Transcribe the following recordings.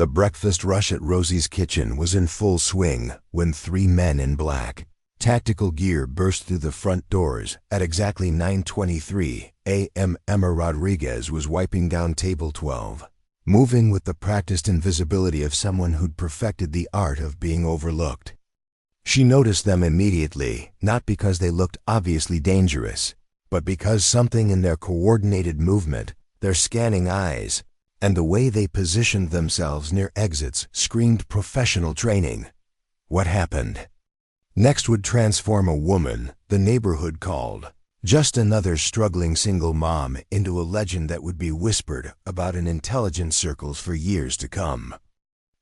The breakfast rush at Rosie's kitchen was in full swing when three men in black, tactical gear burst through the front doors. At exactly 9:23 a.m. Emma Rodriguez was wiping down table 12, moving with the practiced invisibility of someone who'd perfected the art of being overlooked. She noticed them immediately, not because they looked obviously dangerous, but because something in their coordinated movement, their scanning eyes, and the way they positioned themselves near exits screamed professional training. What happened next would transform a woman the neighborhood called just another struggling single mom into a legend that would be whispered about in intelligence circles for years to come.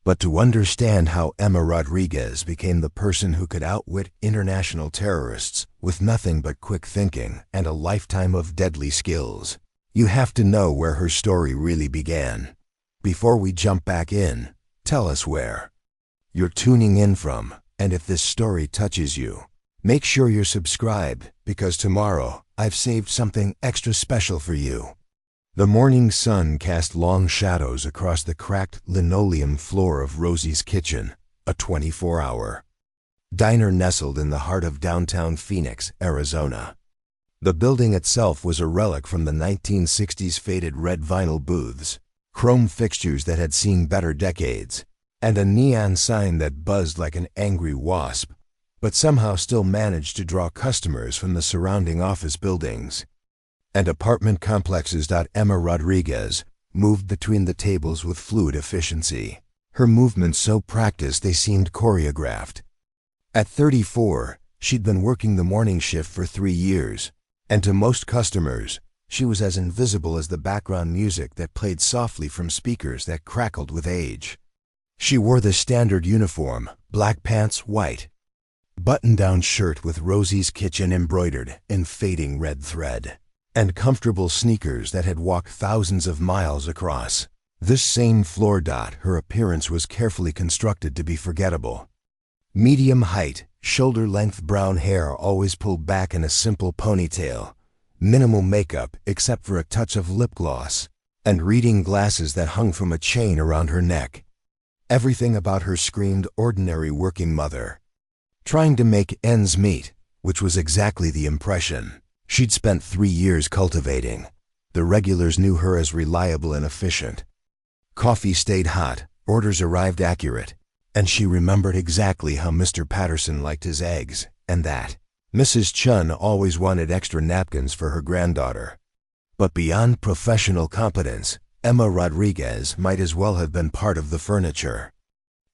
But to understand how Emma Rodriguez became the person who could outwit international terrorists with nothing but quick thinking and a lifetime of deadly skills, you have to know where her story really began. Before we jump back in, tell us where you're tuning in from, and if this story touches you, make sure you're subscribed, because tomorrow I've saved something extra special for you. The morning sun cast long shadows across the cracked linoleum floor of Rosie's kitchen, a 24-hour diner nestled in the heart of downtown Phoenix, Arizona. The building itself was a relic from the 1960s, faded red vinyl booths, chrome fixtures that had seen better decades, and a neon sign that buzzed like an angry wasp, but somehow still managed to draw customers from the surrounding office buildings and apartment complexes. Emma Rodriguez moved between the tables with fluid efficiency, her movements so practiced they seemed choreographed. At 34, she'd been working the morning shift for 3 years, and to most customers, she was as invisible as the background music that played softly from speakers that crackled with age. She wore the standard uniform, black pants, white button-down shirt with Rosie's Kitchen embroidered in fading red thread, and comfortable sneakers that had walked thousands of miles across this same floor. Her appearance was carefully constructed to be forgettable. Medium height, shoulder-length brown hair always pulled back in a simple ponytail, minimal makeup except for a touch of lip gloss, and reading glasses that hung from a chain around her neck. Everything about her screamed ordinary working mother, trying to make ends meet, which was exactly the impression she'd spent 3 years cultivating. The regulars knew her as reliable and efficient. Coffee stayed hot, orders arrived accurate, and she remembered exactly how Mr. Patterson liked his eggs, and that Mrs. Chun always wanted extra napkins for her granddaughter. But beyond professional competence, Emma Rodriguez might as well have been part of the furniture.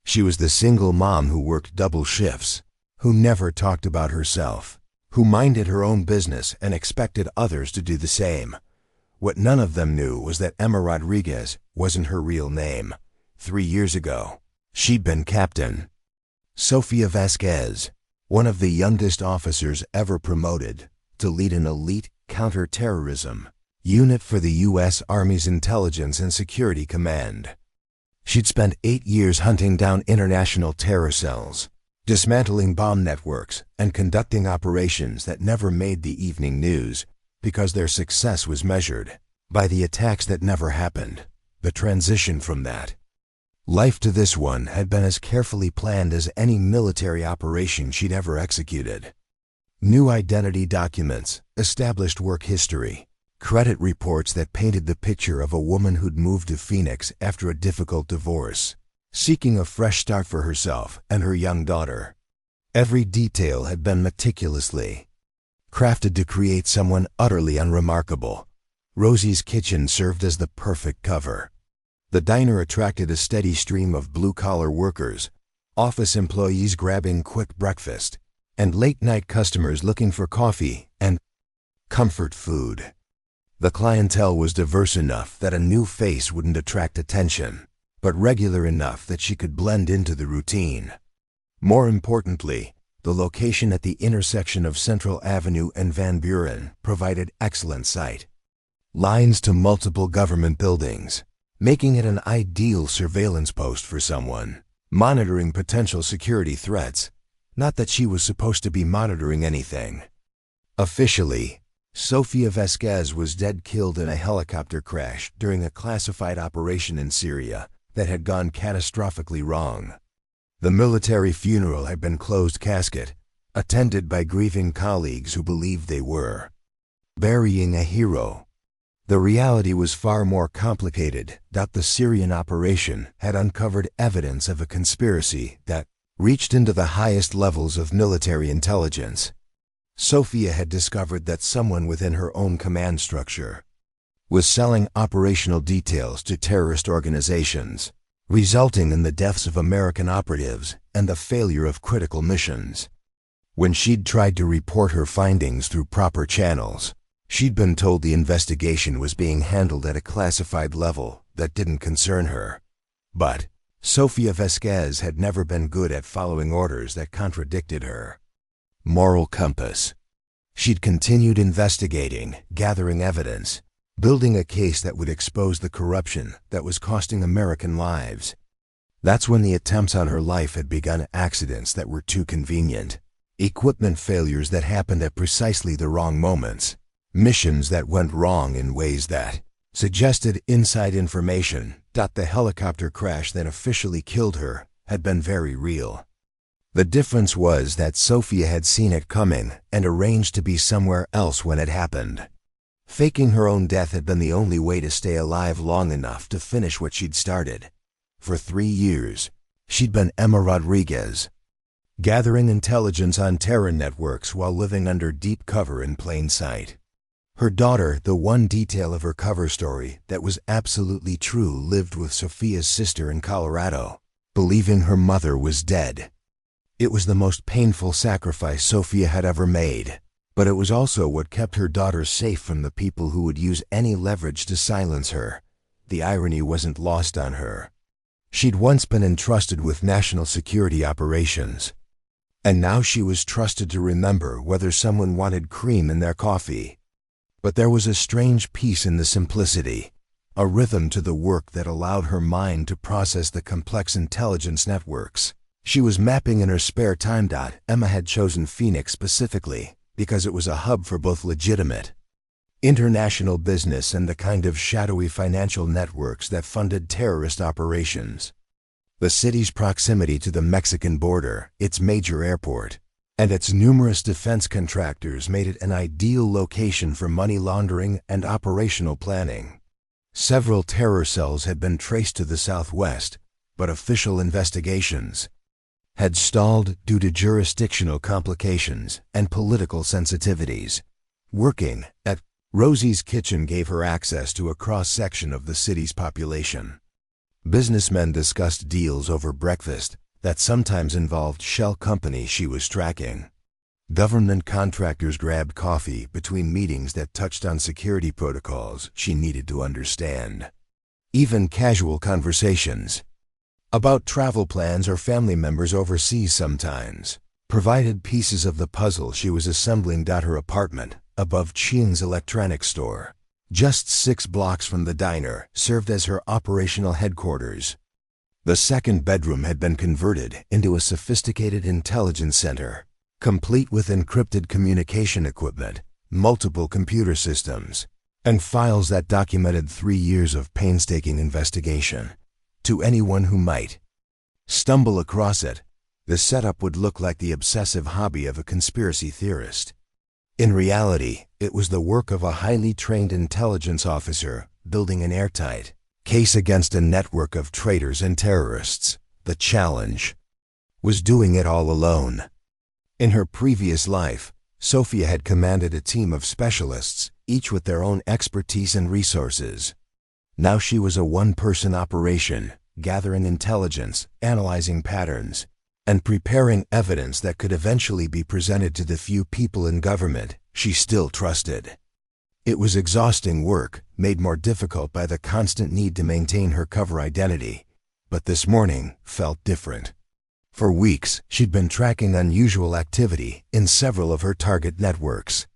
She was the single mom who worked double shifts, who never talked about herself, who minded her own business and expected others to do the same. What none of them knew was that Emma Rodriguez wasn't her real name. 3 years ago, she'd been Captain Sofia Vasquez, one of the youngest officers ever promoted to lead an elite counter-terrorism unit for the U.S. Army's Intelligence and Security Command. She'd spent 8 years hunting down international terror cells, dismantling bomb networks, and conducting operations that never made the evening news because their success was measured by the attacks that never happened. The transition from that life to this one had been as carefully planned as any military operation she'd ever executed. New identity documents, established work history, credit reports that painted the picture of a woman who'd moved to Phoenix after a difficult divorce, seeking a fresh start for herself and her young daughter. Every detail had been meticulously crafted to create someone utterly unremarkable. Rosie's Kitchen served as the perfect cover. The diner attracted a steady stream of blue-collar workers, office employees grabbing quick breakfast, and late-night customers looking for coffee and comfort food. The clientele was diverse enough that a new face wouldn't attract attention, but regular enough that she could blend into the routine. More importantly, the location at the intersection of Central Avenue and Van Buren provided excellent sight lines to multiple government buildings, making it an ideal surveillance post for someone monitoring potential security threats. Not that she was supposed to be monitoring anything. Officially, Sofia Vasquez was dead, killed in a helicopter crash during a classified operation in Syria, that had gone catastrophically wrong. The military funeral had been closed casket, attended by grieving colleagues who believed they were burying a hero. The reality was far more complicated. The Syrian operation had uncovered evidence of a conspiracy that reached into the highest levels of military intelligence. Sophia had discovered that someone within her own command structure was selling operational details to terrorist organizations, resulting in the deaths of American operatives and the failure of critical missions. When she'd tried to report her findings through proper channels, she'd been told the investigation was being handled at a classified level that didn't concern her. But Sofia Vasquez had never been good at following orders that contradicted her moral compass. She'd continued investigating, gathering evidence, building a case that would expose the corruption that was costing American lives. That's when the attempts on her life had begun. Accidents that were too convenient, equipment failures that happened at precisely the wrong moments, missions that went wrong in ways that suggested inside information. The helicopter crash that officially killed her had been very real. The difference was that Sophia had seen it coming and arranged to be somewhere else when it happened. Faking her own death had been the only way to stay alive long enough to finish what she'd started. For 3 years, she'd been Emma Rodriguez, gathering intelligence on terror networks while living under deep cover in plain sight. Her daughter, the one detail of her cover story that was absolutely true, lived with Sophia's sister in Colorado, believing her mother was dead. It was the most painful sacrifice Sophia had ever made, but it was also what kept her daughter safe from the people who would use any leverage to silence her. The irony wasn't lost on her. She'd once been entrusted with national security operations, and now she was trusted to remember whether someone wanted cream in their coffee. But there was a strange peace in the simplicity, a rhythm to the work that allowed her mind to process the complex intelligence networks she was mapping in her spare time. Emma had chosen Phoenix specifically because it was a hub for both legitimate international business and the kind of shadowy financial networks that funded terrorist operations. The city's proximity to the Mexican border, its major airport, and its numerous defense contractors made it an ideal location for money laundering and operational planning. Several terror cells had been traced to the southwest, but official investigations had stalled due to jurisdictional complications and political sensitivities. Working at Rosie's Kitchen gave her access to a cross-section of the city's population. Businessmen discussed deals over breakfast that sometimes involved shell companies she was tracking. Government contractors grabbed coffee between meetings that touched on security protocols she needed to understand. Even casual conversations about travel plans or family members overseas sometimes provided pieces of the puzzle she was assembling. Her apartment, above Ching's electronics store, just 6 blocks from the diner, served as her operational headquarters. The second bedroom had been converted into a sophisticated intelligence center, complete with encrypted communication equipment, multiple computer systems, and files that documented 3 years of painstaking investigation. To anyone who might stumble across it, the setup would look like the obsessive hobby of a conspiracy theorist. In reality, it was the work of a highly trained intelligence officer building an airtight case against a network of traitors and terrorists. The challenge was doing it all alone. In her previous life, Sophia had commanded a team of specialists, each with their own expertise and resources. Now she was a one-person operation, gathering intelligence, analyzing patterns, and preparing evidence that could eventually be presented to the few people in government she still trusted. It was exhausting work, made more difficult by the constant need to maintain her cover identity, but this morning felt different. For weeks, she'd been tracking unusual activity in several of her target networks.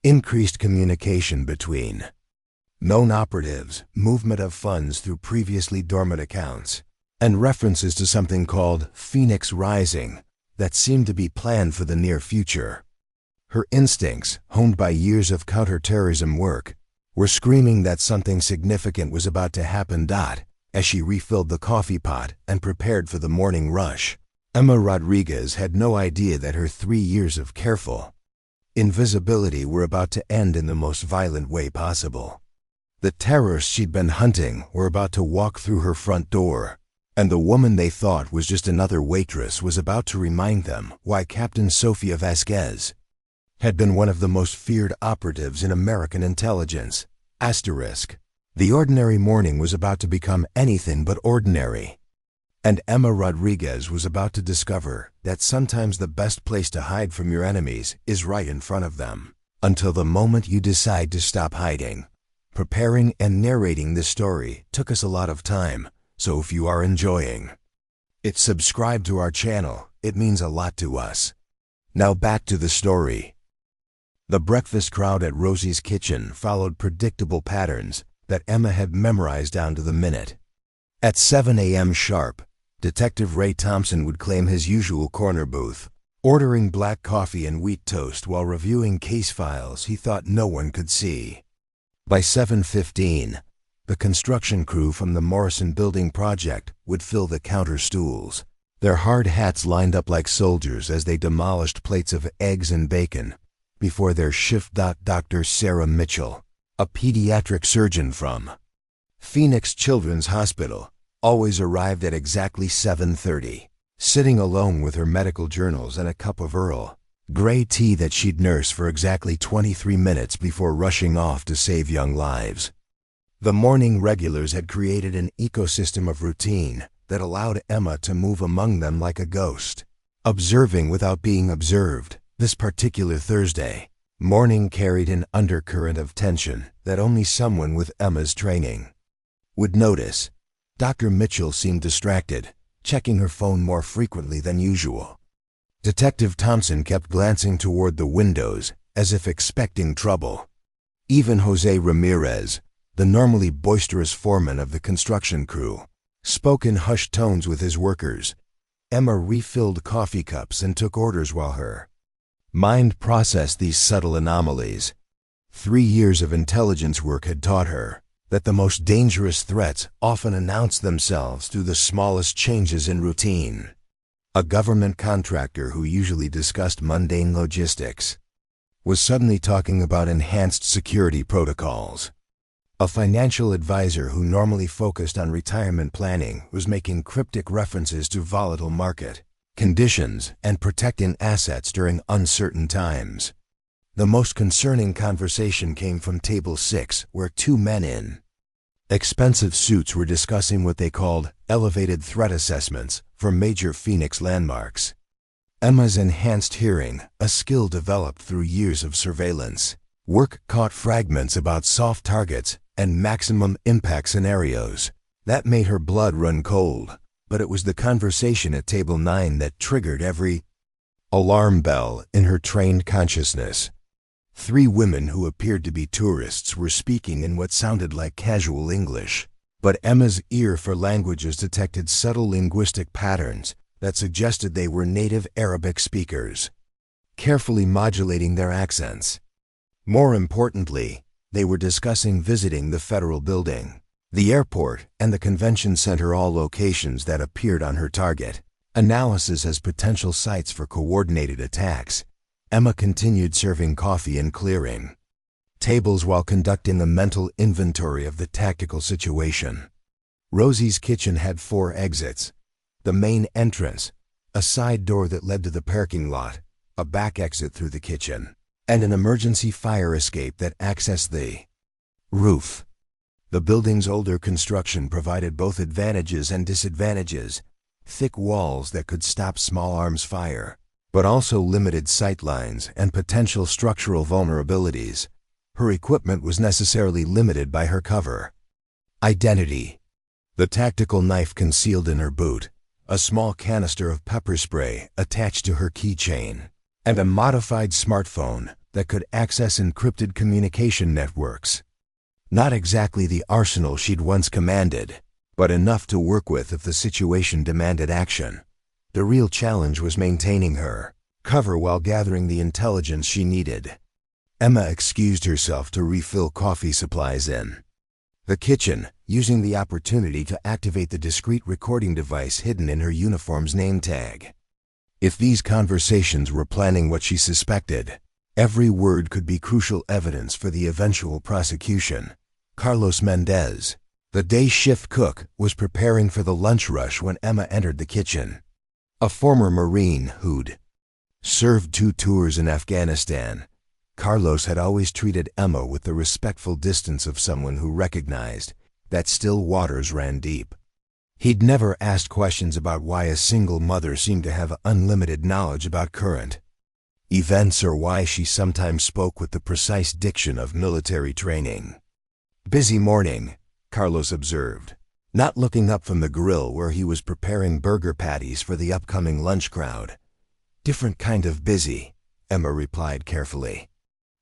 Increased communication between known operatives, movement of funds through previously dormant accounts, and references to something called Phoenix Rising that seemed to be planned for the near future. Her instincts, honed by years of counterterrorism work, were screaming that something significant was about to happen. as she refilled the coffee pot and prepared for the morning rush. Emma Rodriguez had no idea that her 3 years of careful invisibility were about to end in the most violent way possible. The terrorists she'd been hunting were about to walk through her front door, and the woman they thought was just another waitress was about to remind them why Captain Sofia Vasquez had been one of the most feared operatives in American intelligence. Asterisk. The ordinary morning was about to become anything but ordinary, and Emma Rodriguez was about to discover that sometimes the best place to hide from your enemies is right in front of them, until the moment you decide to stop hiding. Preparing and narrating this story took us a lot of time, so if you are enjoying it, subscribe to our channel. It means a lot to us. Now back to the story. The breakfast crowd at Rosie's kitchen followed predictable patterns that Emma had memorized down to the minute. At 7 a.m. sharp, Detective Ray Thompson would claim his usual corner booth, ordering black coffee and wheat toast while reviewing case files he thought no one could see. By 7:15, the construction crew from the Morrison Building project would fill the counter stools, their hard hats lined up like soldiers as they demolished plates of eggs and bacon before their shift. Dr. Sarah Mitchell, a pediatric surgeon from Phoenix Children's Hospital, always arrived at exactly 7:30, sitting alone with her medical journals and a cup of Earl Grey tea that she'd nurse for exactly 23 minutes before rushing off to save young lives. The morning regulars had created an ecosystem of routine that allowed Emma to move among them like a ghost, observing without being observed. This particular Thursday morning carried an undercurrent of tension that only someone with Emma's training would notice. Dr. Mitchell seemed distracted, checking her phone more frequently than usual. Detective Thompson kept glancing toward the windows as if expecting trouble. Even Jose Ramirez, the normally boisterous foreman of the construction crew, spoke in hushed tones with his workers. Emma refilled coffee cups and took orders while her mind processed these subtle anomalies. 3 years of intelligence work had taught her that the most dangerous threats often announce themselves through the smallest changes in routine. A government contractor who usually discussed mundane logistics was suddenly talking about enhanced security protocols. A financial advisor who normally focused on retirement planning was making cryptic references to volatile market conditions and protecting assets during uncertain times. The most concerning conversation came from Table 6, where 2 men in expensive suits were discussing what they called elevated threat assessments for major Phoenix landmarks. Emma's enhanced hearing, a skill developed through years of surveillance work, caught fragments about soft targets and maximum impact scenarios. That made her blood run cold, but it was the conversation at Table 9 that triggered every alarm bell in her trained consciousness. 3 women who appeared to be tourists were speaking in what sounded like casual English, but Emma's ear for languages detected subtle linguistic patterns that suggested they were native Arabic speakers, carefully modulating their accents. More importantly, they were discussing visiting the federal building, the airport, and the convention center, all locations that appeared on her target analysis as potential sites for coordinated attacks. Emma continued serving coffee and clearing tables while conducting a mental inventory of the tactical situation. Rosie's kitchen had 4 exits: the main entrance, a side door that led to the parking lot, a back exit through the kitchen, and an emergency fire escape that accessed the roof. The building's older construction provided both advantages and disadvantages: thick walls that could stop small arms fire, but also limited sight lines and potential structural vulnerabilities. Her equipment was necessarily limited by her cover identity: the tactical knife concealed in her boot, a small canister of pepper spray attached to her keychain, and a modified smartphone that could access encrypted communication networks. Not exactly the arsenal she'd once commanded, but enough to work with if the situation demanded action. The real challenge was maintaining her cover while gathering the intelligence she needed. Emma excused herself to refill coffee supplies in the kitchen, using the opportunity to activate the discreet recording device hidden in her uniform's name tag. If these conversations were planning what she suspected, every word could be crucial evidence for the eventual prosecution. Carlos Mendez, the day shift cook, was preparing for the lunch rush when Emma entered the kitchen. A former Marine who'd served 2 tours in Afghanistan, Carlos had always treated Emma with the respectful distance of someone who recognized that still waters ran deep. He'd never asked questions about why a single mother seemed to have unlimited knowledge about current events or why she sometimes spoke with the precise diction of military training. "Busy morning," Carlos observed, not looking up from the grill where he was preparing burger patties for the upcoming lunch crowd. "Different kind of busy," Emma replied carefully.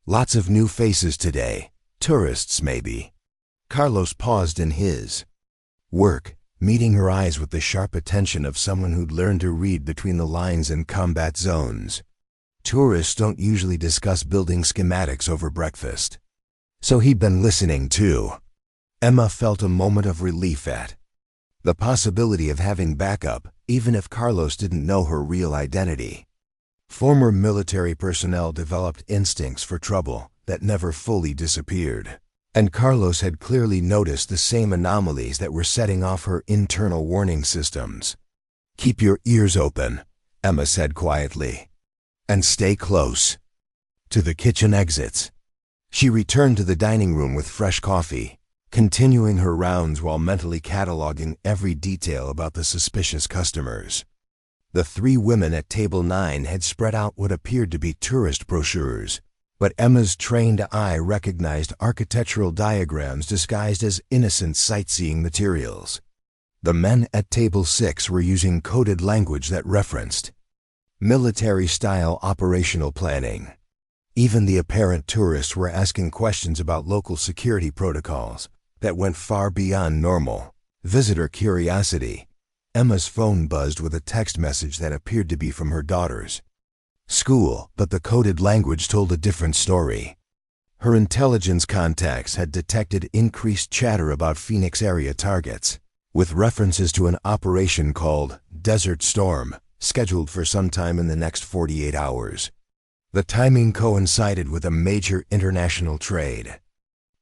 "Lots of new faces today. Tourists, maybe." Carlos paused in his work, meeting her eyes with the sharp attention of someone who'd learned to read between the lines in combat zones. Tourists don't usually discuss building schematics over breakfast. So he'd been listening too. Emma felt a moment of relief at the possibility of having backup, even if Carlos didn't know her real identity. Former military personnel developed instincts for trouble that never fully disappeared, and Carlos had clearly noticed the same anomalies that were setting off her internal warning systems. "Keep your ears open," Emma said quietly, "and stay close to the kitchen exits." She returned to the dining room with fresh coffee, continuing her rounds while mentally cataloging every detail about the suspicious customers. The 3 women at table 9 had spread out what appeared to be tourist brochures, but Emma's trained eye recognized architectural diagrams disguised as innocent sightseeing materials. The men at table 6 were using coded language that referenced military-style operational planning. Even the apparent tourists were asking questions about local security protocols that went far beyond normal visitor curiosity. Emma's phone buzzed with a text message that appeared to be from her daughter's school, but the coded language told a different story. Her intelligence contacts had detected increased chatter about Phoenix area targets, with references to an operation called Desert Storm, scheduled for sometime in the next 48 hours. The timing coincided with a major international trade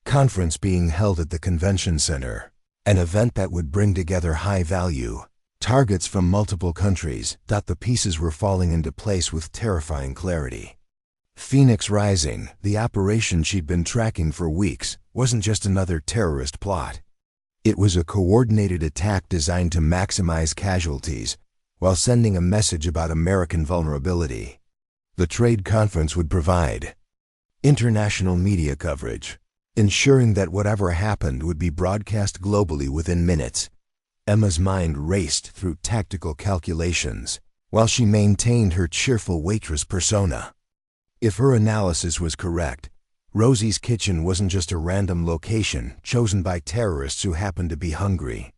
conference being held at the convention center, an event that would bring together high-value targets from multiple countries. The pieces were falling into place with terrifying clarity. Phoenix Rising, the operation she'd been tracking for weeks, wasn't just another terrorist plot. It was a coordinated attack designed to maximize casualties while sending a message about American vulnerability. The trade conference would provide international media coverage, ensuring that whatever happened would be broadcast globally within minutes. Emma's mind raced through tactical calculations while she maintained her cheerful waitress persona. If her analysis was correct, Rosie's kitchen wasn't just a random location chosen by terrorists who happened to be hungry.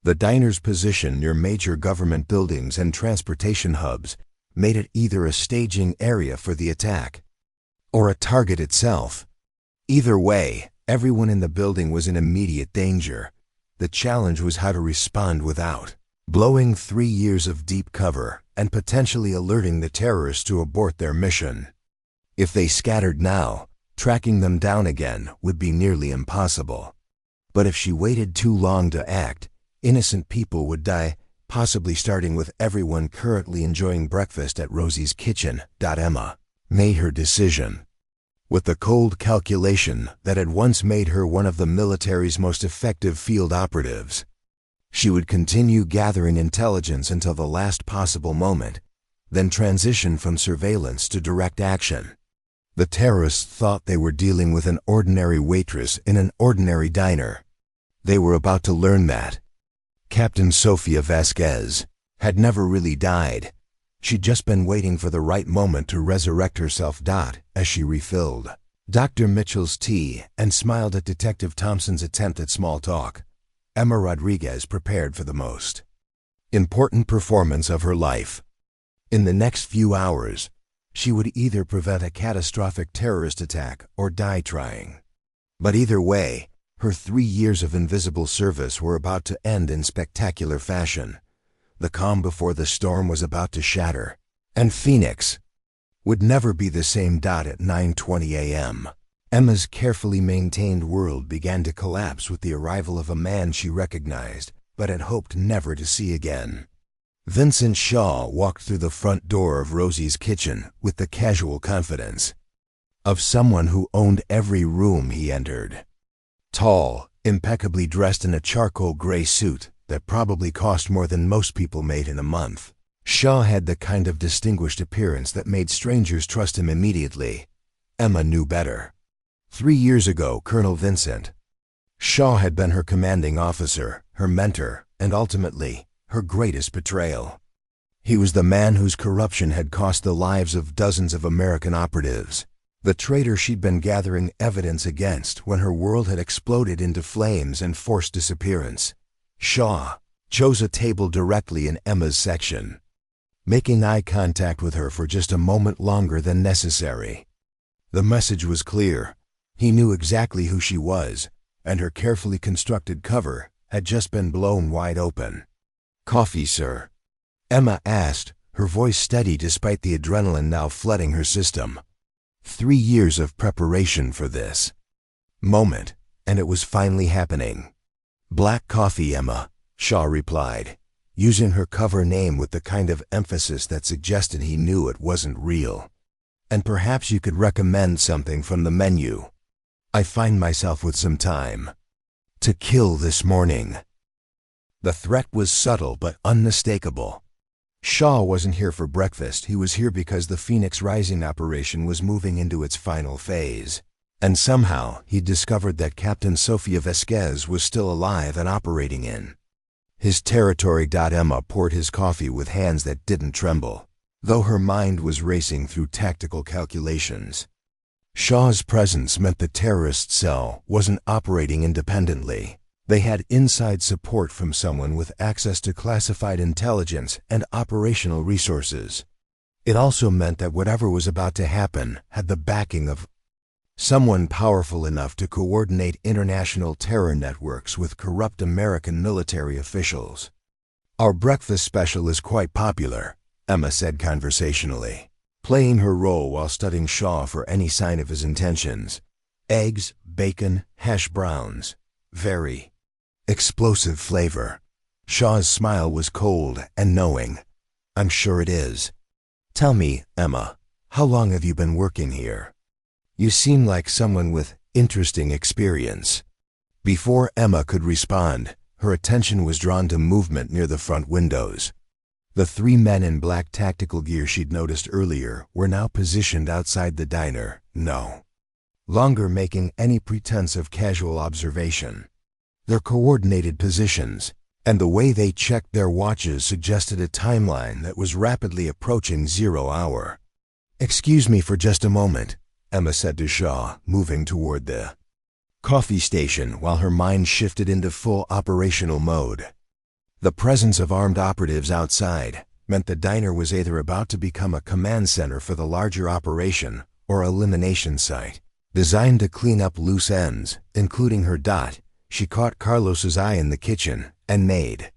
The diner's position near major government buildings and transportation hubs made it either a staging area for the attack or a target itself. Either way, everyone in the building was in immediate danger. The challenge was how to respond without blowing 3 years of deep cover and potentially alerting the terrorists to abort their mission. If they scattered now, tracking them down again would be nearly impossible. But if she waited too long to act, innocent people would die, possibly starting with everyone currently enjoying breakfast at Rosie's kitchen. Emma made her decision with the cold calculation that had once made her one of the military's most effective field operatives. She would continue gathering intelligence until the last possible moment, then transition from surveillance to direct action. The terrorists thought they were dealing with an ordinary waitress in an ordinary diner. They were about to learn that Captain Sofia Vasquez had never really died. She'd just been waiting for the right moment to resurrect herself. As she refilled Dr. Mitchell's tea and smiled at Detective Thompson's attempt at small talk, Emma Rodriguez prepared for the most important performance of her life. In the next few hours, she would either prevent a catastrophic terrorist attack or die trying. But either way, Her 3 years of invisible service were about to end in spectacular fashion. The calm before the storm was about to shatter, and Phoenix would never be the same. At 9:20 a.m., Emma's carefully maintained world began to collapse with the arrival of a man she recognized, but had hoped never to see again. Vincent Shaw walked through the front door of Rosie's kitchen with the casual confidence of someone who owned every room he entered. Tall, impeccably dressed in a charcoal gray suit that probably cost more than most people made in a month, Shaw had the kind of distinguished appearance that made strangers trust him immediately. Emma knew better. 3 years ago, Colonel Vincent Shaw had been her commanding officer, her mentor, and ultimately, her greatest betrayal. He was the man whose corruption had cost the lives of dozens of American operatives, the traitor she'd been gathering evidence against when her world had exploded into flames and forced disappearance. Shaw chose a table directly in Emma's section, making eye contact with her for just a moment longer than necessary. The message was clear. He knew exactly who she was, and her carefully constructed cover had just been blown wide open. "Coffee, sir?" Emma asked, her voice steady despite the adrenaline now flooding her system. 3 years of preparation for this moment, and it was finally happening. "Black coffee, Emma," Shaw replied, using her cover name with the kind of emphasis that suggested he knew it wasn't real. "And perhaps you could recommend something from the menu. I find myself with some time to kill this morning." The threat was subtle but unmistakable. Shaw wasn't here for breakfast. He was here because the Phoenix Rising operation was moving into its final phase. And somehow he'd discovered that Captain Sofia Vasquez was still alive and operating in his territory. Emma poured his coffee with hands that didn't tremble, though her mind was racing through tactical calculations. Shaw's presence meant the terrorist cell wasn't operating independently. They had inside support from someone with access to classified intelligence and operational resources. It also meant that whatever was about to happen had the backing of someone powerful enough to coordinate international terror networks with corrupt American military officials. "Our breakfast special is quite popular," Emma said conversationally, playing her role while studying Shaw for any sign of his intentions. "Eggs, bacon, hash browns. Very explosive flavor." Shaw's smile was cold and knowing. "I'm sure it is. Tell me, Emma, how long have you been working here? You seem like someone with interesting experience." Before Emma could respond, her attention was drawn to movement near the front windows. The 3 men in black tactical gear she'd noticed earlier were now positioned outside the diner, no longer making any pretense of casual observation. Their coordinated positions and the way they checked their watches suggested a timeline that was rapidly approaching 0 hour. "Excuse me for just a moment," Emma said to Shaw, moving toward the coffee station while her mind shifted into full operational mode. The presence of armed operatives outside meant the diner was either about to become a command center for the larger operation or elimination site. Designed to clean up loose ends, including her dot, she caught Carlos's eye in the kitchen and made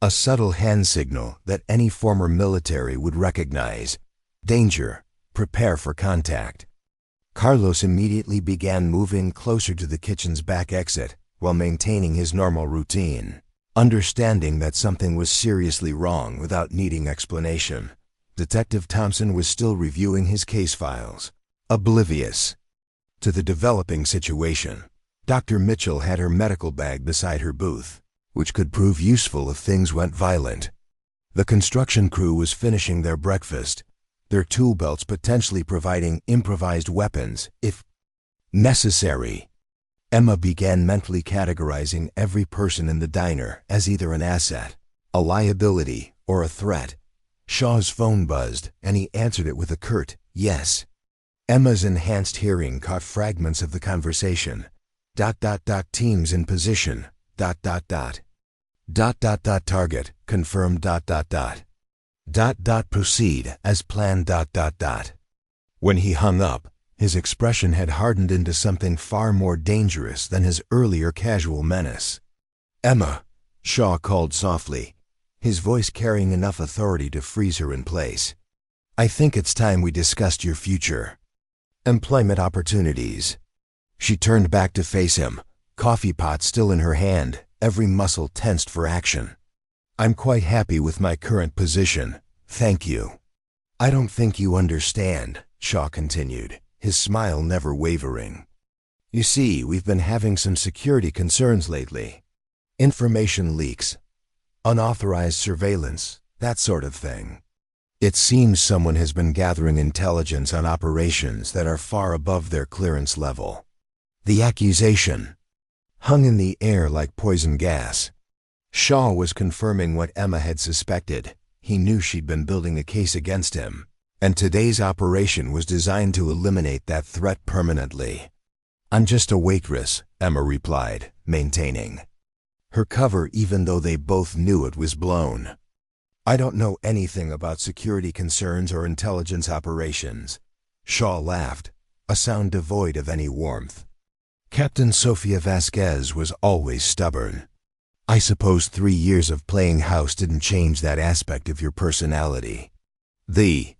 a subtle hand signal that any former military would recognize. "Danger. Prepare for contact." Carlos immediately began moving closer to the kitchen's back exit while maintaining his normal routine. Understanding that something was seriously wrong without needing explanation, Detective Thompson was still reviewing his case files, oblivious to the developing situation. Dr. Mitchell had her medical bag beside her booth, which could prove useful if things went violent. The construction crew was finishing their breakfast, their tool belts potentially providing improvised weapons if necessary. Emma began mentally categorizing every person in the diner as either an asset, a liability, or a threat. Shaw's phone buzzed, and he answered it with a curt yes. Emma's enhanced hearing caught fragments of the conversation. Teams in position. Target confirmed. Proceed as planned. When he hung up, His expression had hardened into something far more dangerous than his earlier casual menace. "Emma," Shaw called softly, his voice carrying enough authority to freeze her in place. "I think it's time we discussed your future. Employment opportunities." She turned back to face him, coffee pot still in her hand, every muscle tensed for action. "I'm quite happy with my current position, thank you." "I don't think you understand," Shaw continued, his smile never wavering. "You see, we've been having some security concerns lately. Information leaks, unauthorized surveillance, that sort of thing. It seems someone has been gathering intelligence on operations that are far above their clearance level." The accusation hung in the air like poison gas. Shaw was confirming what Emma had suspected. He knew she'd been building a case against him, and today's operation was designed to eliminate that threat permanently. "I'm just a waitress," Emma replied, maintaining her cover even though they both knew it was blown. "I don't know anything about security concerns or intelligence operations." Shaw laughed, a sound devoid of any warmth. "Captain Sofia Vasquez was always stubborn. I suppose 3 years of playing house didn't change that aspect of your personality." The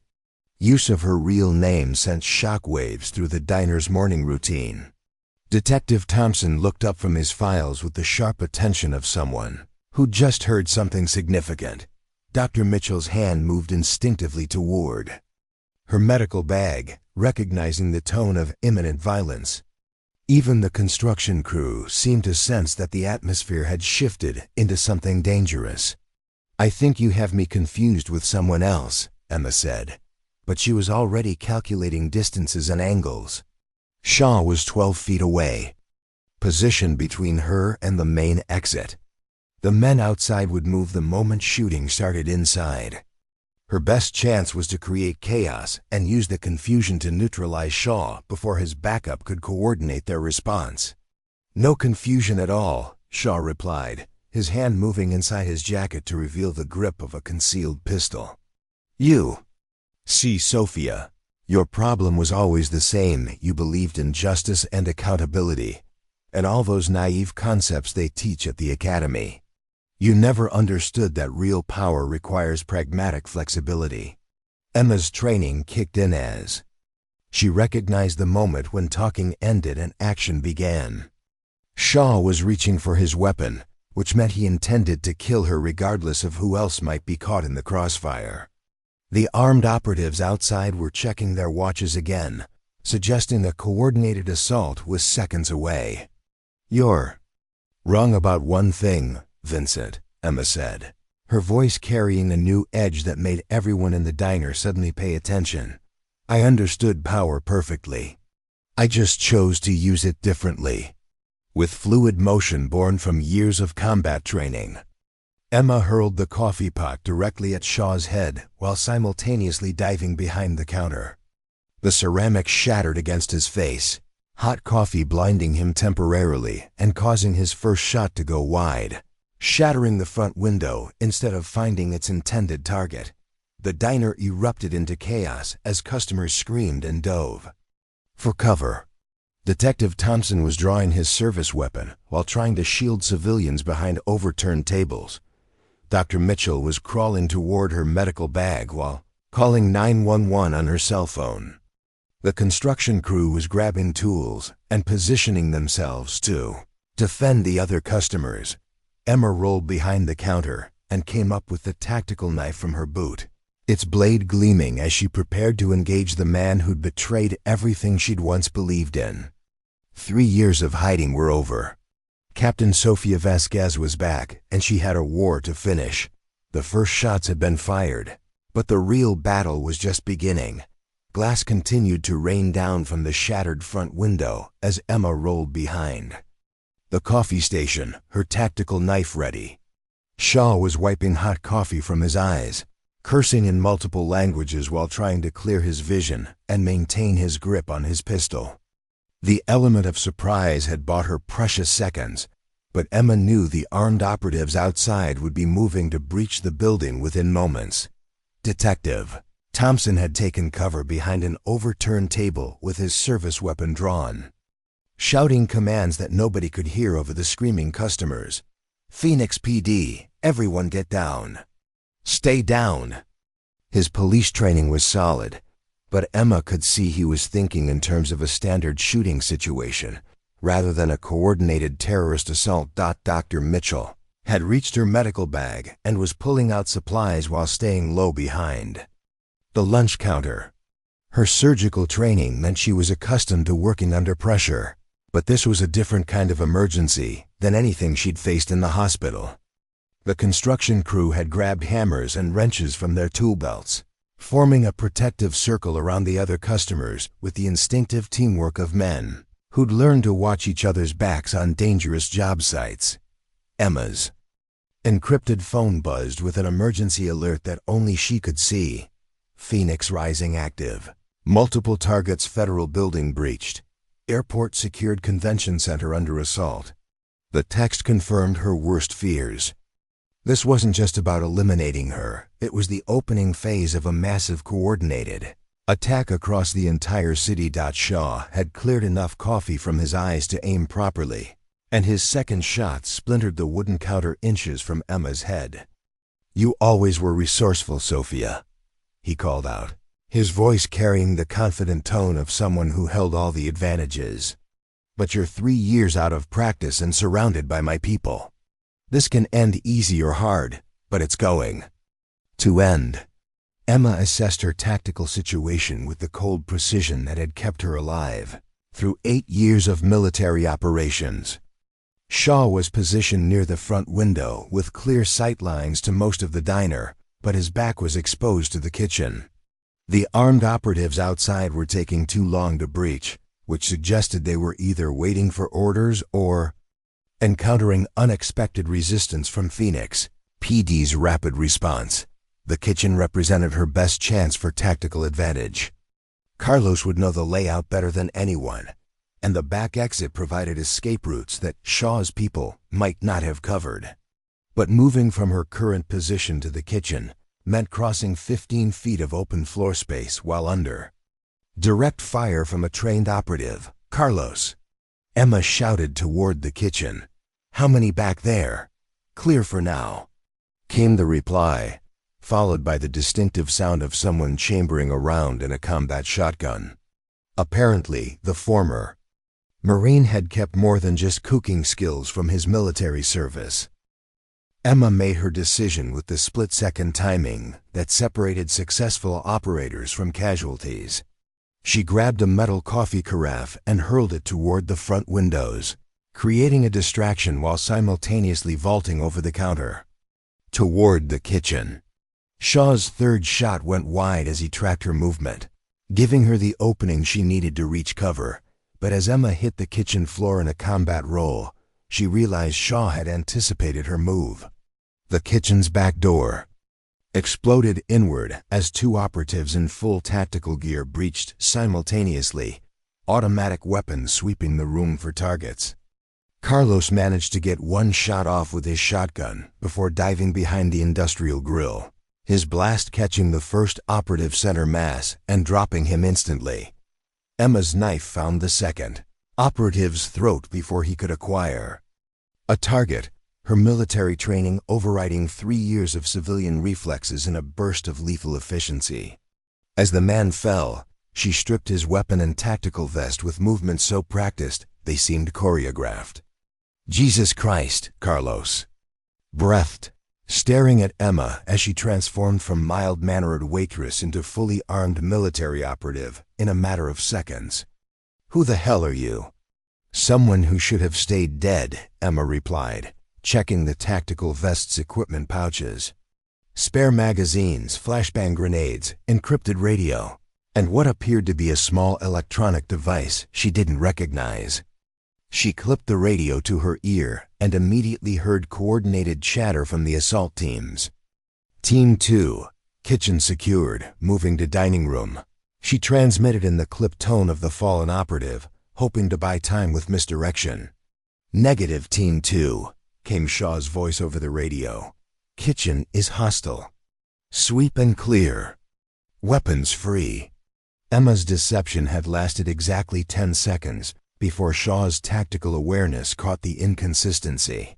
use of her real name sent shockwaves through the diner's morning routine. Detective Thompson looked up from his files with the sharp attention of someone who'd just heard something significant. Dr. Mitchell's hand moved instinctively toward her medical bag, recognizing the tone of imminent violence. Even the construction crew seemed to sense that the atmosphere had shifted into something dangerous. "I think you have me confused with someone else," Emma said, but she was already calculating distances and angles. Shaw was 12 feet away, positioned between her and the main exit. The men outside would move the moment shooting started inside. Her best chance was to create chaos and use the confusion to neutralize Shaw before his backup could coordinate their response. "No confusion at all," Shaw replied, his hand moving inside his jacket to reveal the grip of a concealed pistol. "You see, Sophia, your problem was always the same. You believed in justice and accountability, and all those naive concepts they teach at the academy. You never understood that real power requires pragmatic flexibility." Emma's training kicked in as she recognized the moment when talking ended and action began. Shaw was reaching for his weapon, which meant he intended to kill her regardless of who else might be caught in the crossfire. The armed operatives outside were checking their watches again, suggesting a coordinated assault was seconds away. "You're wrong about one thing, Vincent," Emma said, her voice carrying a new edge that made everyone in the diner suddenly pay attention. "I understood power perfectly. I just chose to use it differently, with fluid motion born from years of combat training." Emma hurled the coffee pot directly at Shaw's head while simultaneously diving behind the counter. The ceramic shattered against his face, hot coffee blinding him temporarily and causing his first shot to go wide, shattering the front window instead of finding its intended target. The diner erupted into chaos as customers screamed and dove for cover. Detective Thompson was drawing his service weapon while trying to shield civilians behind overturned tables. Dr. Mitchell was crawling toward her medical bag while calling 911 on her cell phone. The construction crew was grabbing tools and positioning themselves to defend the other customers. Emma rolled behind the counter and came up with the tactical knife from her boot, its blade gleaming as she prepared to engage the man who'd betrayed everything she'd once believed in. 3 years of hiding were over. Captain Sofia Vasquez was back, and she had a war to finish. The first shots had been fired, but the real battle was just beginning. Glass continued to rain down from the shattered front window as Emma rolled behind the coffee station, her tactical knife ready. Shaw was wiping hot coffee from his eyes, cursing in multiple languages while trying to clear his vision and maintain his grip on his pistol. The element of surprise had bought her precious seconds, but Emma knew the armed operatives outside would be moving to breach the building within moments. "Detective," Thompson had taken cover behind an overturned table with his service weapon drawn, shouting commands that nobody could hear over the screaming customers. "Phoenix PD, everyone get down. Stay down." His police training was solid, but Emma could see he was thinking in terms of a standard shooting situation, rather than a coordinated terrorist assault. Dr. Mitchell had reached her medical bag and was pulling out supplies while staying low behind the lunch counter. Her surgical training meant she was accustomed to working under pressure, but this was a different kind of emergency than anything she'd faced in the hospital. The construction crew had grabbed hammers and wrenches from their tool belts, forming a protective circle around the other customers with the instinctive teamwork of men who'd learned to watch each other's backs on dangerous job sites. Emma's encrypted phone buzzed with an emergency alert that only she could see. "Phoenix Rising active. Multiple targets, federal building breached. Airport secured, convention center under assault." The text confirmed her worst fears. This wasn't just about eliminating her, it was the opening phase of a massive coordinated attack across the entire city. Shaw had cleared enough coffee from his eyes to aim properly, and his second shot splintered the wooden counter inches from Emma's head. "You always were resourceful, Sophia," he called out, his voice carrying the confident tone of someone who held all the advantages. "But you're 3 years out of practice and surrounded by my people. This can end easy or hard, but it's going to end." Emma assessed her tactical situation with the cold precision that had kept her alive through 8 years of military operations. Shaw was positioned near the front window with clear sight lines to most of the diner, but his back was exposed to the kitchen. The armed operatives outside were taking too long to breach, which suggested they were either waiting for orders or encountering unexpected resistance from Phoenix PD's rapid response. The kitchen represented her best chance for tactical advantage. Carlos would know the layout better than anyone, and the back exit provided escape routes that Shaw's people might not have covered. But moving from her current position to the kitchen meant crossing 15 feet of open floor space while under direct fire from a trained operative. "Carlos!" Emma shouted toward the kitchen. "How many back there?" "Clear for now," came the reply, followed by the distinctive sound of someone chambering a round in a combat shotgun. Apparently, the former Marine had kept more than just cooking skills from his military service. Emma made her decision with the split-second timing that separated successful operators from casualties. She grabbed a metal coffee carafe and hurled it toward the front windows, creating a distraction while simultaneously vaulting over the counter toward the kitchen. Shaw's third shot went wide as he tracked her movement, giving her the opening she needed to reach cover. But as Emma hit the kitchen floor in a combat roll, she realized Shaw had anticipated her move. The kitchen's back door exploded inward as 2 operatives in full tactical gear breached simultaneously, automatic weapons sweeping the room for targets. Carlos managed to get 1 shot off with his shotgun before diving behind the industrial grill, his blast catching the first operative center mass and dropping him instantly. Emma's knife found the second operative's throat before he could acquire a target, her military training overriding 3 years of civilian reflexes in a burst of lethal efficiency. As the man fell, she stripped his weapon and tactical vest with movements so practiced they seemed choreographed. "Jesus Christ," Carlos breathed, staring at Emma as she transformed from mild-mannered waitress into fully armed military operative in a matter of seconds. "Who the hell are you?" "Someone who should have stayed dead," Emma replied, checking the tactical vest's equipment pouches. Spare magazines, flashbang grenades, encrypted radio, and what appeared to be a small electronic device she didn't recognize. She clipped the radio to her ear and immediately heard coordinated chatter from the assault teams. "Team 2, kitchen secured, moving to dining room," she transmitted in the clipped tone of the fallen operative, hoping to buy time with misdirection. "Negative, Team 2, came Shaw's voice over the radio. "Kitchen is hostile. Sweep and clear." Weapons free. Emma's deception had lasted exactly 10 seconds before Shaw's tactical awareness caught the inconsistency.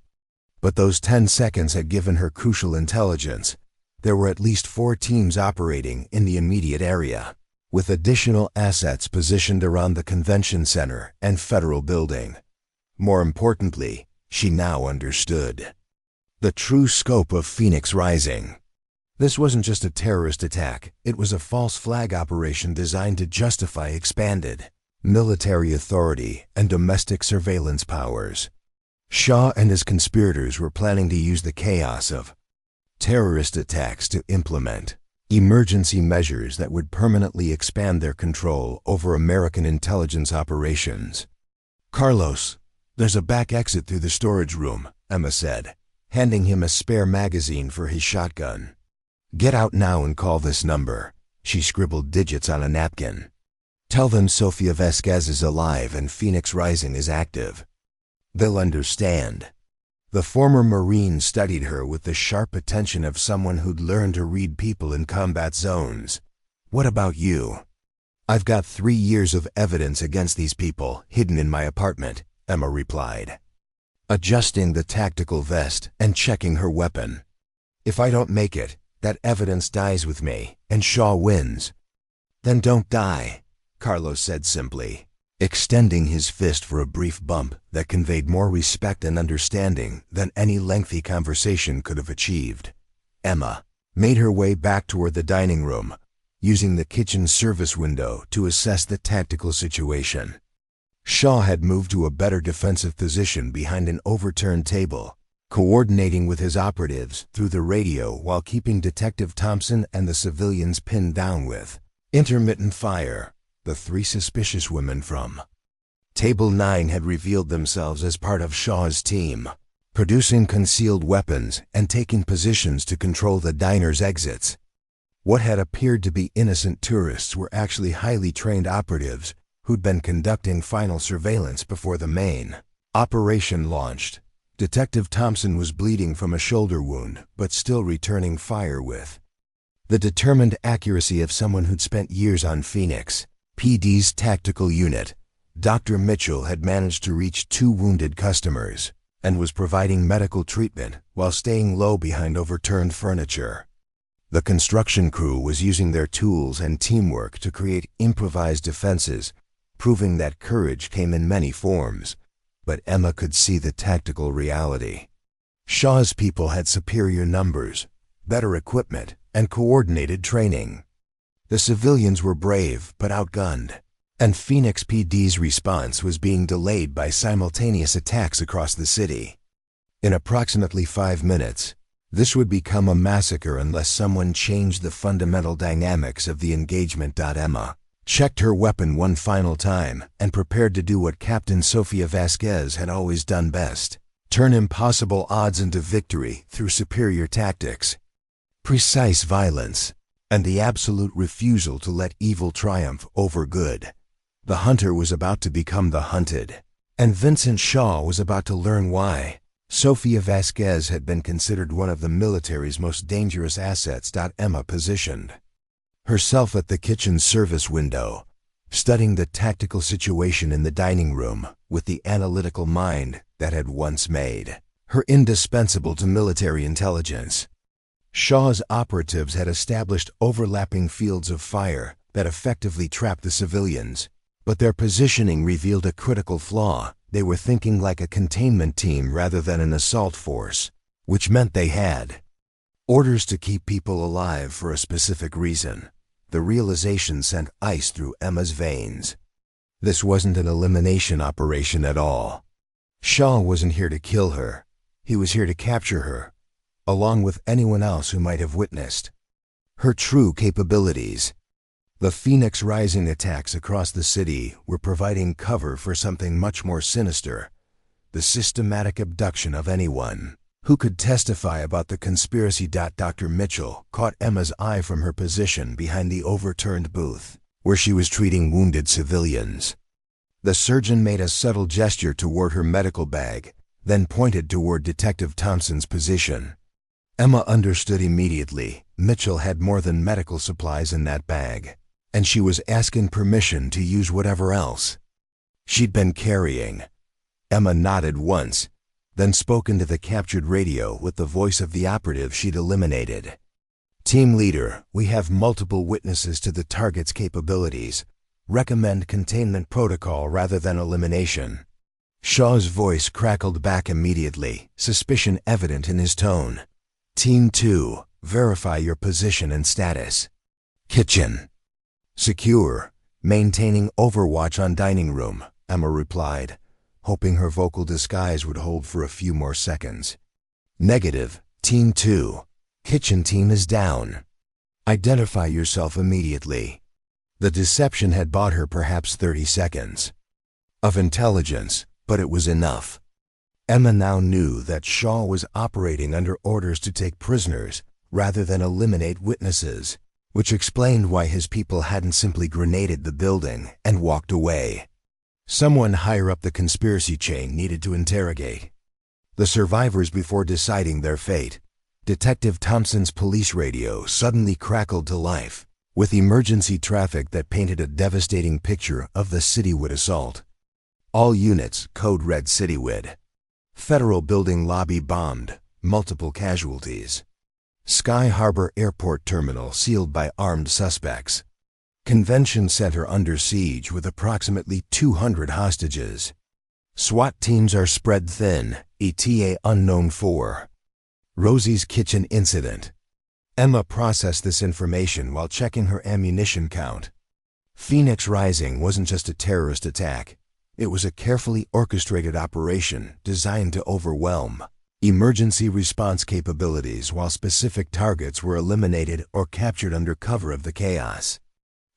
But those 10 seconds had given her crucial intelligence. There were at least 4 teams operating in the immediate area, with additional assets positioned around the convention center and federal building. More importantly, she now understood the true scope of Phoenix Rising. This wasn't just a terrorist attack, it was a false flag operation designed to justify expanded military authority and domestic surveillance powers. Shaw and his conspirators were planning to use the chaos of terrorist attacks to implement emergency measures that would permanently expand their control over American intelligence operations. "Carlos, there's a back exit through the storage room," Emma said, handing him a spare magazine for his shotgun. "Get out now and call this number." She scribbled digits on a napkin. "Tell them Sofia Vasquez is alive and Phoenix Rising is active. They'll understand." The former Marine studied her with the sharp attention of someone who'd learned to read people in combat zones. "What about you?" "I've got 3 years of evidence against these people hidden in my apartment," Emma replied, adjusting the tactical vest and checking her weapon. "If I don't make it, that evidence dies with me, and Shaw wins." "Then don't die," Carlos said simply, extending his fist for a brief bump that conveyed more respect and understanding than any lengthy conversation could have achieved. Emma made her way back toward the dining room, using the kitchen service window to assess the tactical situation. Shaw had moved to a better defensive position behind an overturned table, coordinating with his operatives through the radio while keeping Detective Thompson and the civilians pinned down with intermittent fire. The 3 suspicious women from Table 9 had revealed themselves as part of Shaw's team, producing concealed weapons and taking positions to control the diner's exits. What had appeared to be innocent tourists were actually highly trained operatives who'd been conducting final surveillance before the main operation launched. Detective Thompson was bleeding from a shoulder wound, but still returning fire with the determined accuracy of someone who'd spent years on Phoenix PD's tactical unit. Dr. Mitchell had managed to reach 2 wounded customers and was providing medical treatment while staying low behind overturned furniture. The construction crew was using their tools and teamwork to create improvised defenses, proving that courage came in many forms. But Emma could see the tactical reality. Shaw's people had superior numbers, better equipment, and coordinated training. The civilians were brave but outgunned, and Phoenix PD's response was being delayed by simultaneous attacks across the city. In approximately 5 minutes, this would become a massacre unless someone changed the fundamental dynamics of the engagement. Emma checked her weapon one final time and prepared to do what Captain Sofia Vasquez had always done best: turn impossible odds into victory through superior tactics, precise violence, and the absolute refusal to let evil triumph over good. The hunter was about to become the hunted, and Vincent Shaw was about to learn why. Sofia Vasquez had been considered one of the military's most dangerous assets. Emma positioned herself at the kitchen service window, studying the tactical situation in the dining room with the analytical mind that had once made her indispensable to military intelligence. Shaw's operatives had established overlapping fields of fire that effectively trapped the civilians, but their positioning revealed a critical flaw. They were thinking like a containment team rather than an assault force, which meant they had orders to keep people alive for a specific reason. The realization sent ice through Emma's veins. This wasn't an elimination operation at all. Shaw wasn't here to kill her. He was here to capture her, along with anyone else who might have witnessed her true capabilities. The Phoenix Rising attacks across the city were providing cover for something much more sinister: the systematic abduction of anyone who could testify about the conspiracy. Dr. Mitchell caught Emma's eye from her position behind the overturned booth, where she was treating wounded civilians. The surgeon made a subtle gesture toward her medical bag, then pointed toward Detective Thompson's position. Emma understood immediately. Mitchell had more than medical supplies in that bag, and she was asking permission to use whatever else she'd been carrying. Emma nodded once, then spoke into the captured radio with the voice of the operative she'd eliminated. "Team leader, we have multiple witnesses to the target's capabilities. Recommend containment protocol rather than elimination." Shaw's voice crackled back immediately, suspicion evident in his tone. "Team 2, verify your position and status." "Kitchen." "Secure. Maintaining overwatch on dining room," Emma replied, hoping her vocal disguise would hold for a few more seconds. "Negative. Team 2. Kitchen team is down. Identify yourself immediately." The deception had bought her perhaps 30 seconds of intelligence, but it was enough. Emma now knew that Shaw was operating under orders to take prisoners rather than eliminate witnesses, which explained why his people hadn't simply grenaded the building and walked away. Someone higher up the conspiracy chain needed to interrogate the survivors before deciding their fate. Detective Thompson's police radio suddenly crackled to life, with emergency traffic that painted a devastating picture of the Citywide assault. "All units, code red Citywide. Federal building lobby bombed, multiple casualties. Sky Harbor Airport terminal sealed by armed suspects. Convention center under siege with approximately 200 hostages. SWAT teams are spread thin, ETA unknown 4. Rosie's kitchen incident." Emma processed this information while checking her ammunition count. Phoenix Rising wasn't just a terrorist attack. It was a carefully orchestrated operation designed to overwhelm emergency response capabilities while specific targets were eliminated or captured under cover of the chaos.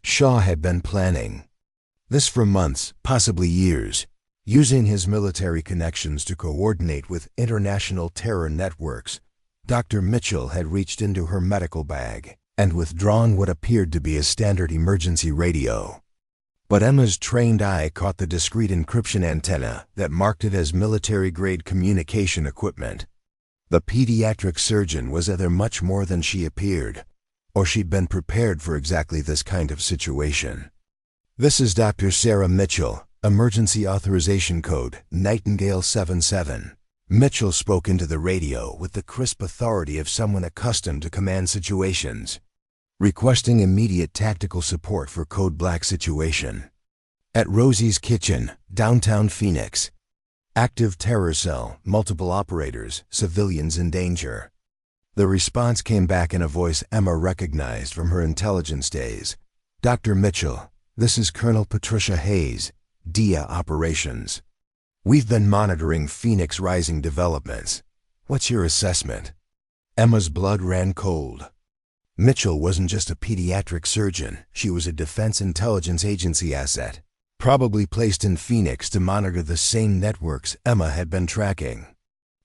Shaw had been planning this for months, possibly years, using his military connections to coordinate with international terror networks. Dr. Mitchell had reached into her medical bag and withdrawn what appeared to be a standard emergency radio. But Emma's trained eye caught the discreet encryption antenna that marked it as military-grade communication equipment. The pediatric surgeon was either much more than she appeared, or she'd been prepared for exactly this kind of situation. "This is Dr. Sarah Mitchell, emergency authorization code Nightingale 77. Mitchell spoke into the radio with the crisp authority of someone accustomed to command situations. "Requesting immediate tactical support for Code Black situation. At Rosie's Kitchen, downtown Phoenix. Active terror cell, multiple operators, civilians in danger." The response came back in a voice Emma recognized from her intelligence days. "Dr. Mitchell, this is Colonel Patricia Hayes, DIA Operations. We've been monitoring Phoenix Rising developments. What's your assessment?" Emma's blood ran cold. Mitchell wasn't just a pediatric surgeon. She was a Defense Intelligence Agency asset, probably placed in Phoenix to monitor the same networks Emma had been tracking.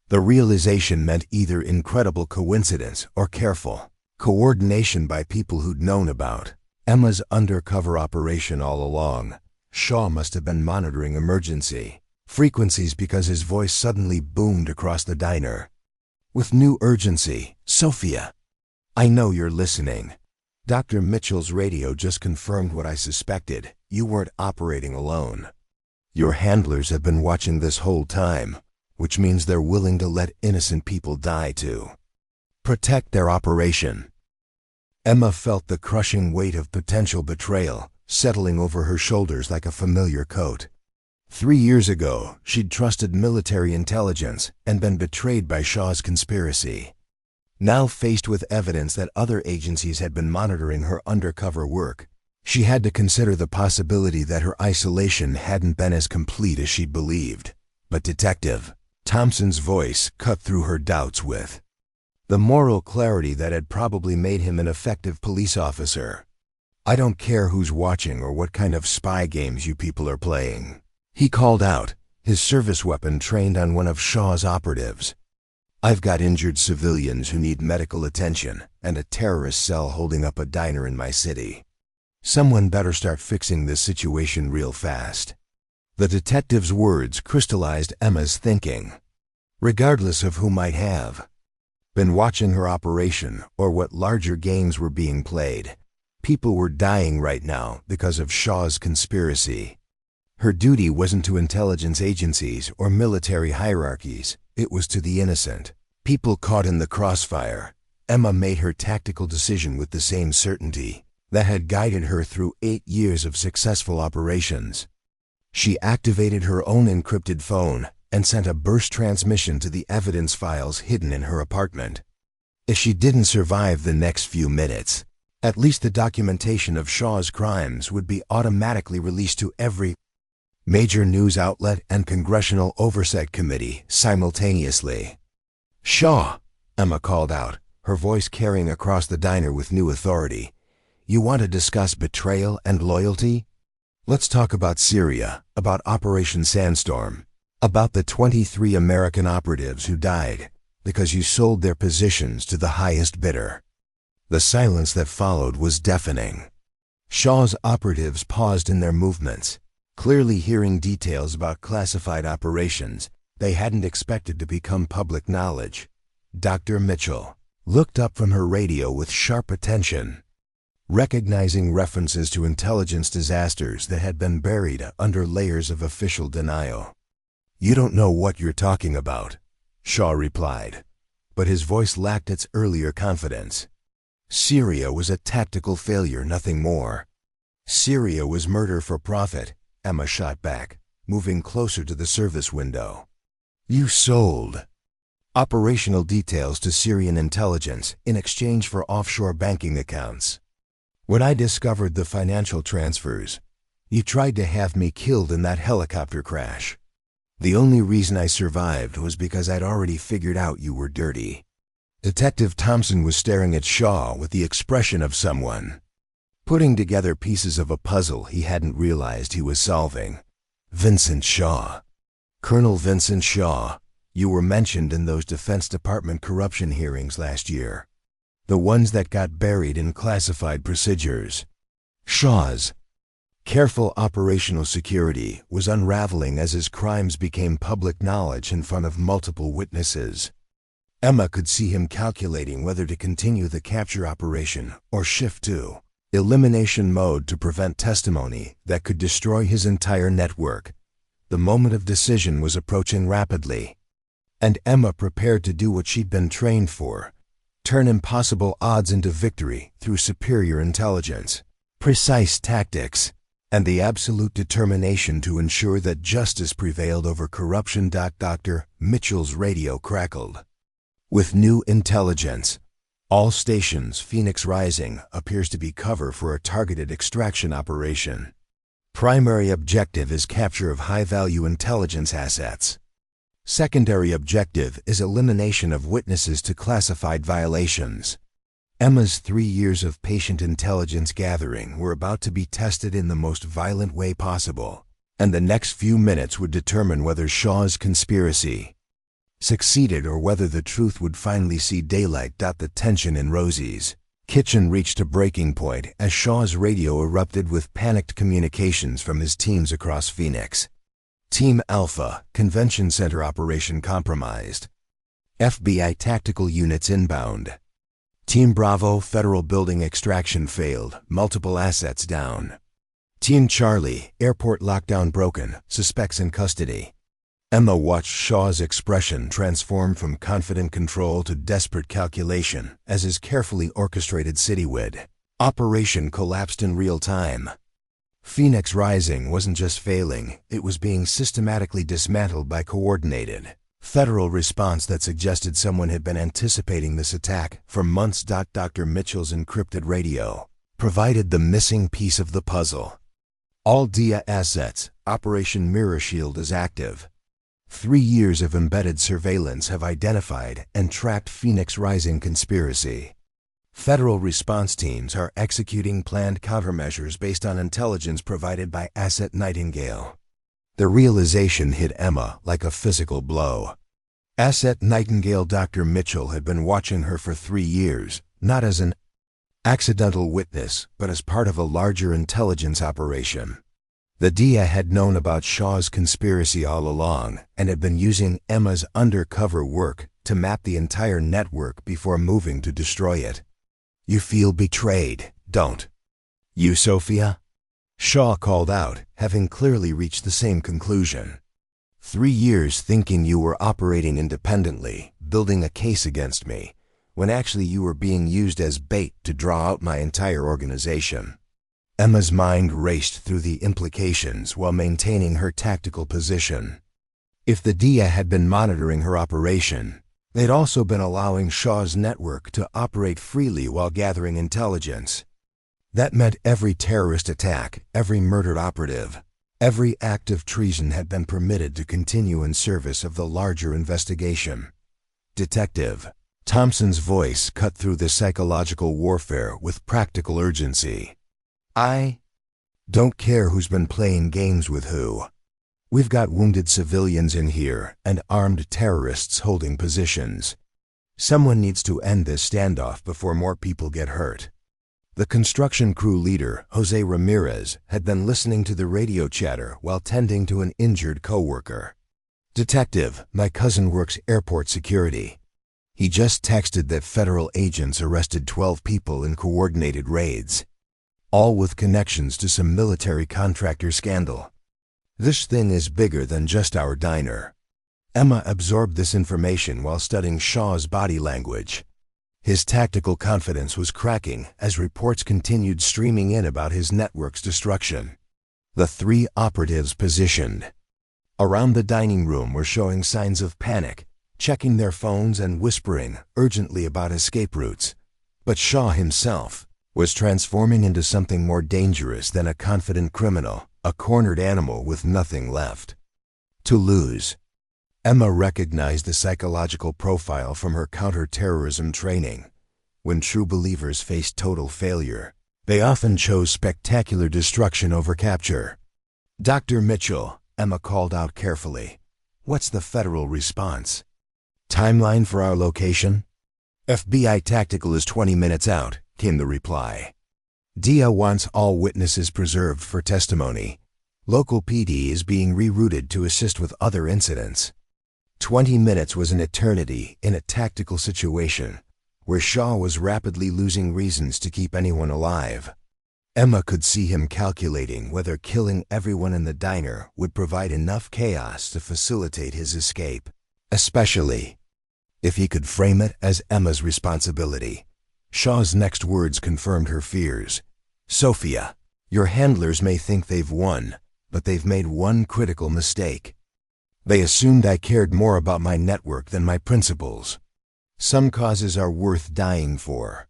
The realization meant either incredible coincidence or careful coordination by people who'd known about Emma's undercover operation all along. Shaw must have been monitoring emergency frequencies because his voice suddenly boomed across the diner. With new urgency, "Sophia, I know you're listening. Dr. Mitchell's radio just confirmed what I suspected. You weren't operating alone. Your handlers have been watching this whole time, which means they're willing to let innocent people die to protect their operation." Emma felt the crushing weight of potential betrayal settling over her shoulders like a familiar coat. 3 years ago, she'd trusted military intelligence and been betrayed by Shaw's conspiracy. Now faced with evidence that other agencies had been monitoring her undercover work, she had to consider the possibility that her isolation hadn't been as complete as she'd believed. But Detective Thompson's voice cut through her doubts with the moral clarity that had probably made him an effective police officer. "I don't care who's watching or what kind of spy games you people are playing," he called out, his service weapon trained on one of Shaw's operatives. "I've got injured civilians who need medical attention and a terrorist cell holding up a diner in my city. Someone better start fixing this situation real fast." The detective's words crystallized Emma's thinking. Regardless of who might have been watching her operation or what larger games were being played. People were dying right now because of Shaw's conspiracy. Her duty wasn't to intelligence agencies or military hierarchies, it was to the innocent. People caught in the crossfire. Emma made her tactical decision with the same certainty that had guided her through 8 years of successful operations. She activated her own encrypted phone and sent a burst transmission to the evidence files hidden in her apartment. If she didn't survive the next few minutes, at least the documentation of Shaw's crimes would be automatically released to every major news outlet and congressional oversight committee simultaneously. "Shaw," Emma called out, her voice carrying across the diner with new authority. "You want to discuss betrayal and loyalty? Let's talk about Syria, about Operation Sandstorm, about the 23 American operatives who died because you sold their positions to the highest bidder." The silence that followed was deafening. Shaw's operatives paused in their movements, clearly hearing details about classified operations they hadn't expected to become public knowledge. Dr. Mitchell looked up from her radio with sharp attention, recognizing references to intelligence disasters that had been buried under layers of official denial. "You don't know what you're talking about," Shaw replied, but his voice lacked its earlier confidence. "Syria was a tactical failure, nothing more." "Syria was murder for profit," Emma shot back, moving closer to the service window. "You sold operational details to Syrian intelligence in exchange for offshore banking accounts. When I discovered the financial transfers, you tried to have me killed in that helicopter crash. The only reason I survived was because I'd already figured out you were dirty." Detective Thompson was staring at Shaw with the expression of someone putting together pieces of a puzzle he hadn't realized he was solving. "Vincent Shaw. Colonel Vincent Shaw. You were mentioned in those Defense Department corruption hearings last year. The ones that got buried in classified procedures." Shaw's careful operational security was unraveling as his crimes became public knowledge in front of multiple witnesses. Emma could see him calculating whether to continue the capture operation or shift to elimination mode to prevent testimony that could destroy his entire network. The moment of decision was approaching rapidly, and Emma prepared to do what she'd been trained for: turn impossible odds into victory through superior intelligence, precise tactics, and the absolute determination to ensure that justice prevailed over corruption. Dr. Mitchell's radio crackled. "With new intelligence, all stations Phoenix Rising appears to be cover for a targeted extraction operation. Primary objective is capture of high-value intelligence assets. Secondary objective is elimination of witnesses to classified violations." Emma's 3 years of patient intelligence gathering were about to be tested in the most violent way possible, and the next few minutes would determine whether Shaw's conspiracy succeeded or whether the truth would finally see daylight. The tension in Rosie's kitchen reached a breaking point as Shaw's radio erupted with panicked communications from his teams across Phoenix. "Team Alpha, Convention Center operation compromised. FBI tactical units inbound. Team Bravo, Federal building extraction failed, multiple assets down. Team Charlie, airport lockdown broken, suspects in custody." Emma watched Shaw's expression transform from confident control to desperate calculation as his carefully orchestrated citywide operation collapsed in real time. Phoenix Rising wasn't just failing, it was being systematically dismantled by coordinated federal response that suggested someone had been anticipating this attack for months. Dr. Mitchell's encrypted radio provided the missing piece of the puzzle. "All DIA assets, Operation Mirror Shield is active. 3 years of embedded surveillance have identified and tracked Phoenix Rising conspiracy. Federal response teams are executing planned countermeasures based on intelligence provided by Asset Nightingale." The realization hit Emma like a physical blow. Asset Nightingale. Dr. Mitchell had been watching her for 3 years, not as an accidental witness, but as part of a larger intelligence operation. The DIA had known about Shaw's conspiracy all along and had been using Emma's undercover work to map the entire network before moving to destroy it. You feel betrayed, don't you, Sophia? Shaw called out, having clearly reached the same conclusion. 3 years thinking you were operating independently, building a case against me, when actually you were being used as bait to draw out my entire organization. Emma's mind raced through the implications while maintaining her tactical position. If the DIA had been monitoring her operation, they'd also been allowing Shaw's network to operate freely while gathering intelligence. That meant every terrorist attack, every murdered operative, every act of treason had been permitted to continue in service of the larger investigation. Detective Thompson's voice cut through the psychological warfare with practical urgency. I don't care who's been playing games with who. We've got wounded civilians in here and armed terrorists holding positions. Someone needs to end this standoff before more people get hurt. The construction crew leader, Jose Ramirez, had been listening to the radio chatter while tending to an injured coworker. Detective, my cousin works airport security. He just texted that federal agents arrested 12 people in coordinated raids, all with connections to some military contractor scandal. This thing is bigger than just our diner. Emma absorbed this information while studying Shaw's body language. His tactical confidence was cracking as reports continued streaming in about his network's destruction. The 3 operatives positioned around the dining room were showing signs of panic, checking their phones and whispering urgently about escape routes. But Shaw himself was transforming into something more dangerous than a confident criminal, a cornered animal with nothing left to lose. Emma recognized the psychological profile from her counter-terrorism training. When true believers faced total failure, they often chose spectacular destruction over capture. Dr. Mitchell, Emma called out carefully. What's the federal response? Timeline for our location? FBI Tactical is 20 minutes out, came the reply. DIA wants all witnesses preserved for testimony. Local PD is being rerouted to assist with other incidents. 20 minutes was an eternity in a tactical situation where Shaw was rapidly losing reasons to keep anyone alive. Emma could see him calculating whether killing everyone in the diner would provide enough chaos to facilitate his escape, especially if he could frame it as Emma's responsibility. Shaw's next words confirmed her fears. Sophia, your handlers may think they've won, but they've made one critical mistake. They assumed I cared more about my network than my principles. Some causes are worth dying for.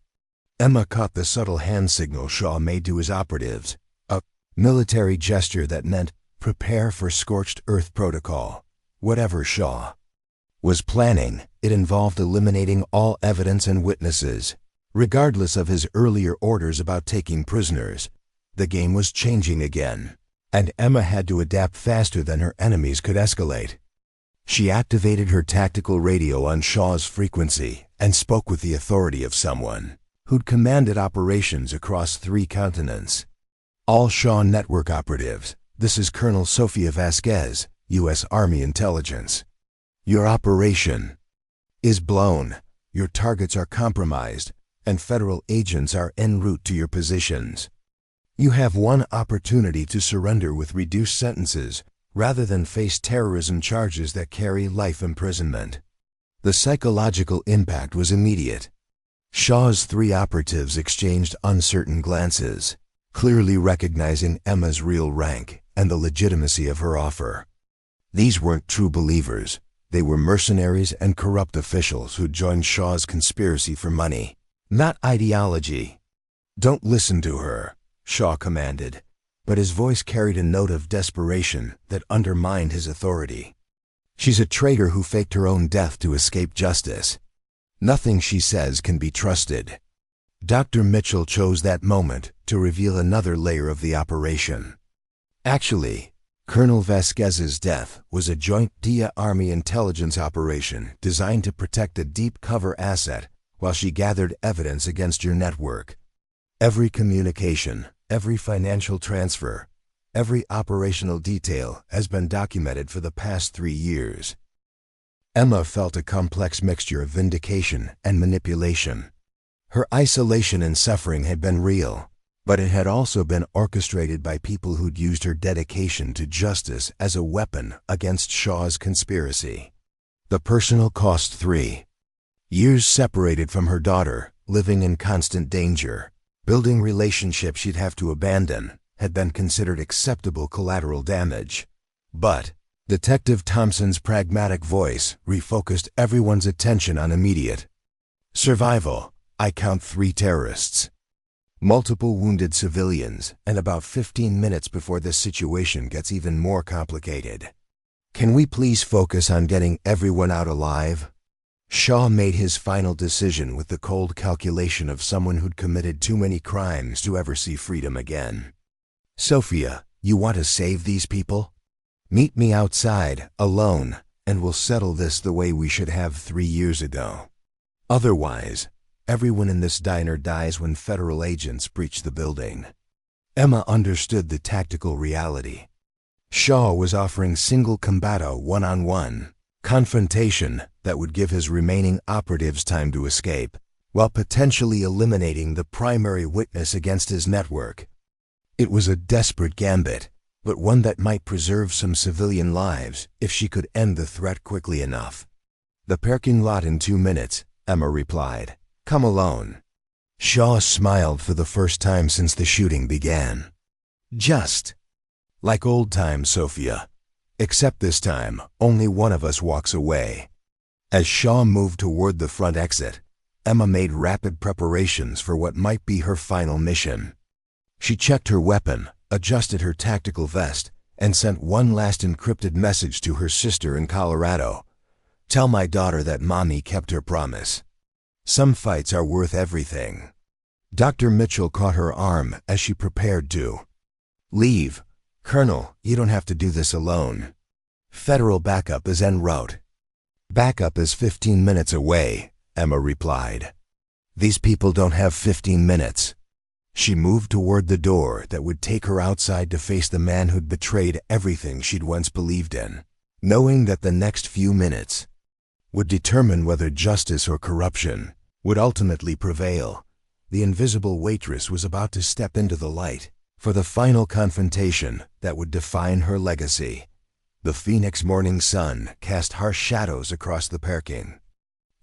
Emma caught the subtle hand signal Shaw made to his operatives, a military gesture that meant prepare for scorched earth protocol. Whatever Shaw was planning, it involved eliminating all evidence and witnesses. Regardless of his earlier orders about taking prisoners, the game was changing again, and Emma had to adapt faster than her enemies could escalate. She activated her tactical radio on Shaw's frequency and spoke with the authority of someone who'd commanded operations across 3 continents. All Shaw network operatives, this is Colonel Sofia Vasquez, U.S. Army Intelligence. Your operation is blown, your targets are compromised, and federal agents are en route to your positions. You have one opportunity to surrender with reduced sentences rather than face terrorism charges that carry life imprisonment. The psychological impact was immediate. Shaw's 3 operatives exchanged uncertain glances, clearly recognizing Emma's real rank and the legitimacy of her offer. These weren't true believers. They were mercenaries and corrupt officials who joined Shaw's conspiracy for money, not ideology. Don't listen to her, Shaw commanded, but his voice carried a note of desperation that undermined his authority. She's a traitor who faked her own death to escape justice. Nothing she says can be trusted. Dr. Mitchell chose that moment to reveal another layer of the operation. Actually, Colonel Vasquez's death was a joint DIA Army intelligence operation designed to protect a deep cover asset while she gathered evidence against your network. Every communication, every financial transfer, every operational detail has been documented for the past 3 years. Emma felt a complex mixture of vindication and manipulation. Her isolation and suffering had been real, but it had also been orchestrated by people who'd used her dedication to justice as a weapon against Shaw's conspiracy. The personal cost: 3 years separated from her daughter, living in constant danger, building relationships she'd have to abandon, had been considered acceptable collateral damage. But Detective Thompson's pragmatic voice refocused everyone's attention on immediate survival. I count 3 terrorists, multiple wounded civilians, and about 15 minutes before this situation gets even more complicated. Can we please focus on getting everyone out alive? Shaw made his final decision with the cold calculation of someone who'd committed too many crimes to ever see freedom again. Sophia, you want to save these people? Meet me outside, alone, and we'll settle this the way we should have 3 years ago. Otherwise, everyone in this diner dies when federal agents breach the building. Emma understood the tactical reality. Shaw was offering single combatto one-on-one confrontation that would give his remaining operatives time to escape, while potentially eliminating the primary witness against his network. It was a desperate gambit, but one that might preserve some civilian lives if she could end the threat quickly enough. The parking lot in 2 minutes, Emma replied. Come alone. Shaw smiled for the first time since the shooting began. Just like old times, Sophia. Except this time, only one of us walks away. As Shaw moved toward the front exit, Emma made rapid preparations for what might be her final mission. She checked her weapon, adjusted her tactical vest, and sent one last encrypted message to her sister in Colorado. Tell my daughter that Mommy kept her promise. Some fights are worth everything. Dr. Mitchell caught her arm as she prepared to leave. Colonel, you don't have to do this alone. Federal backup is en route. Backup is 15 minutes away, Emma replied. These people don't have 15 minutes. She moved toward the door that would take her outside to face the man who'd betrayed everything she'd once believed in, knowing that the next few minutes would determine whether justice or corruption would ultimately prevail. The invisible waitress was about to step into the light for the final confrontation that would define her legacy. The Phoenix morning sun cast harsh shadows across the parking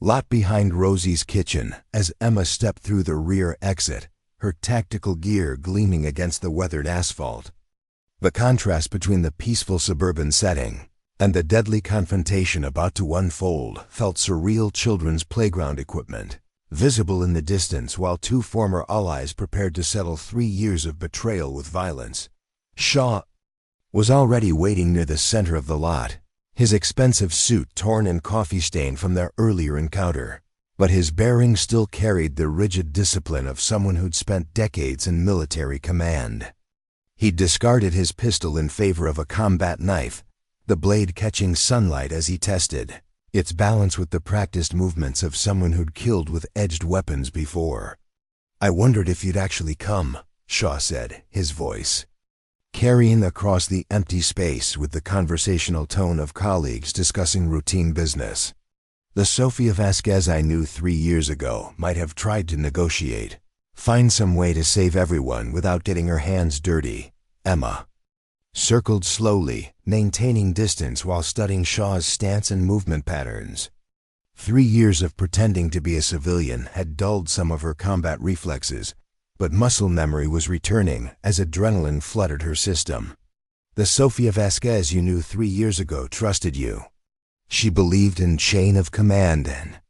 lot behind Rosie's kitchen as Emma stepped through the rear exit, her tactical gear gleaming against the weathered asphalt. The contrast between the peaceful suburban setting and the deadly confrontation about to unfold felt surreal. Children's playground equipment visible in the distance while 2 former allies prepared to settle 3 years of betrayal with violence. Shaw was already waiting near the center of the lot, his expensive suit torn and coffee-stained from their earlier encounter, but his bearing still carried the rigid discipline of someone who'd spent decades in military command. He'd discarded his pistol in favor of a combat knife, the blade catching sunlight as he tested its balance with the practiced movements of someone who'd killed with edged weapons before. I wondered if you'd actually come, Shaw said, his voice carrying across the empty space with the conversational tone of colleagues discussing routine business. The Sofia Vasquez I knew 3 years ago might have tried to negotiate, find some way to save everyone without getting her hands dirty. Emma circled slowly, maintaining distance while studying Shaw's stance and movement patterns. 3 years of pretending to be a civilian had dulled some of her combat reflexes, but muscle memory was returning as adrenaline flooded her system. The Sofia Vasquez you knew 3 years ago trusted you. She believed in chain of command and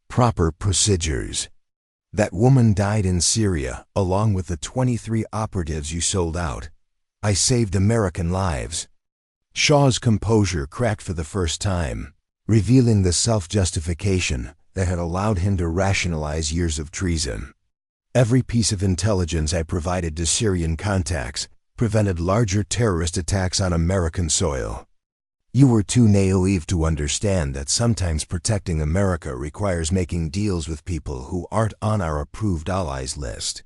proper procedures. That woman died in Syria along with the 23 operatives you sold out. I saved American lives. Shaw's composure cracked for the first time, revealing the self-justification that had allowed him to rationalize years of treason. Every piece of intelligence I provided to Syrian contacts prevented larger terrorist attacks on American soil. You were too naive to understand that sometimes protecting America requires making deals with people who aren't on our approved allies list.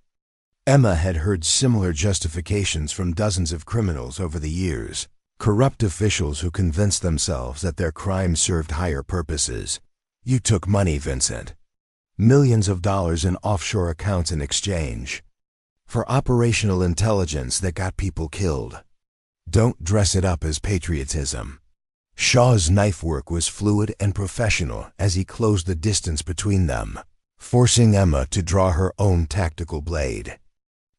Emma had heard similar justifications from dozens of criminals over the years, Corrupt officials who convinced themselves that their crimes served higher purposes. You took money, Vincent. Millions of dollars in offshore accounts in exchange for operational intelligence that got people killed. Don't dress it up as patriotism. Shaw's knife work was fluid and professional as he closed the distance between them, forcing Emma to draw her own tactical blade.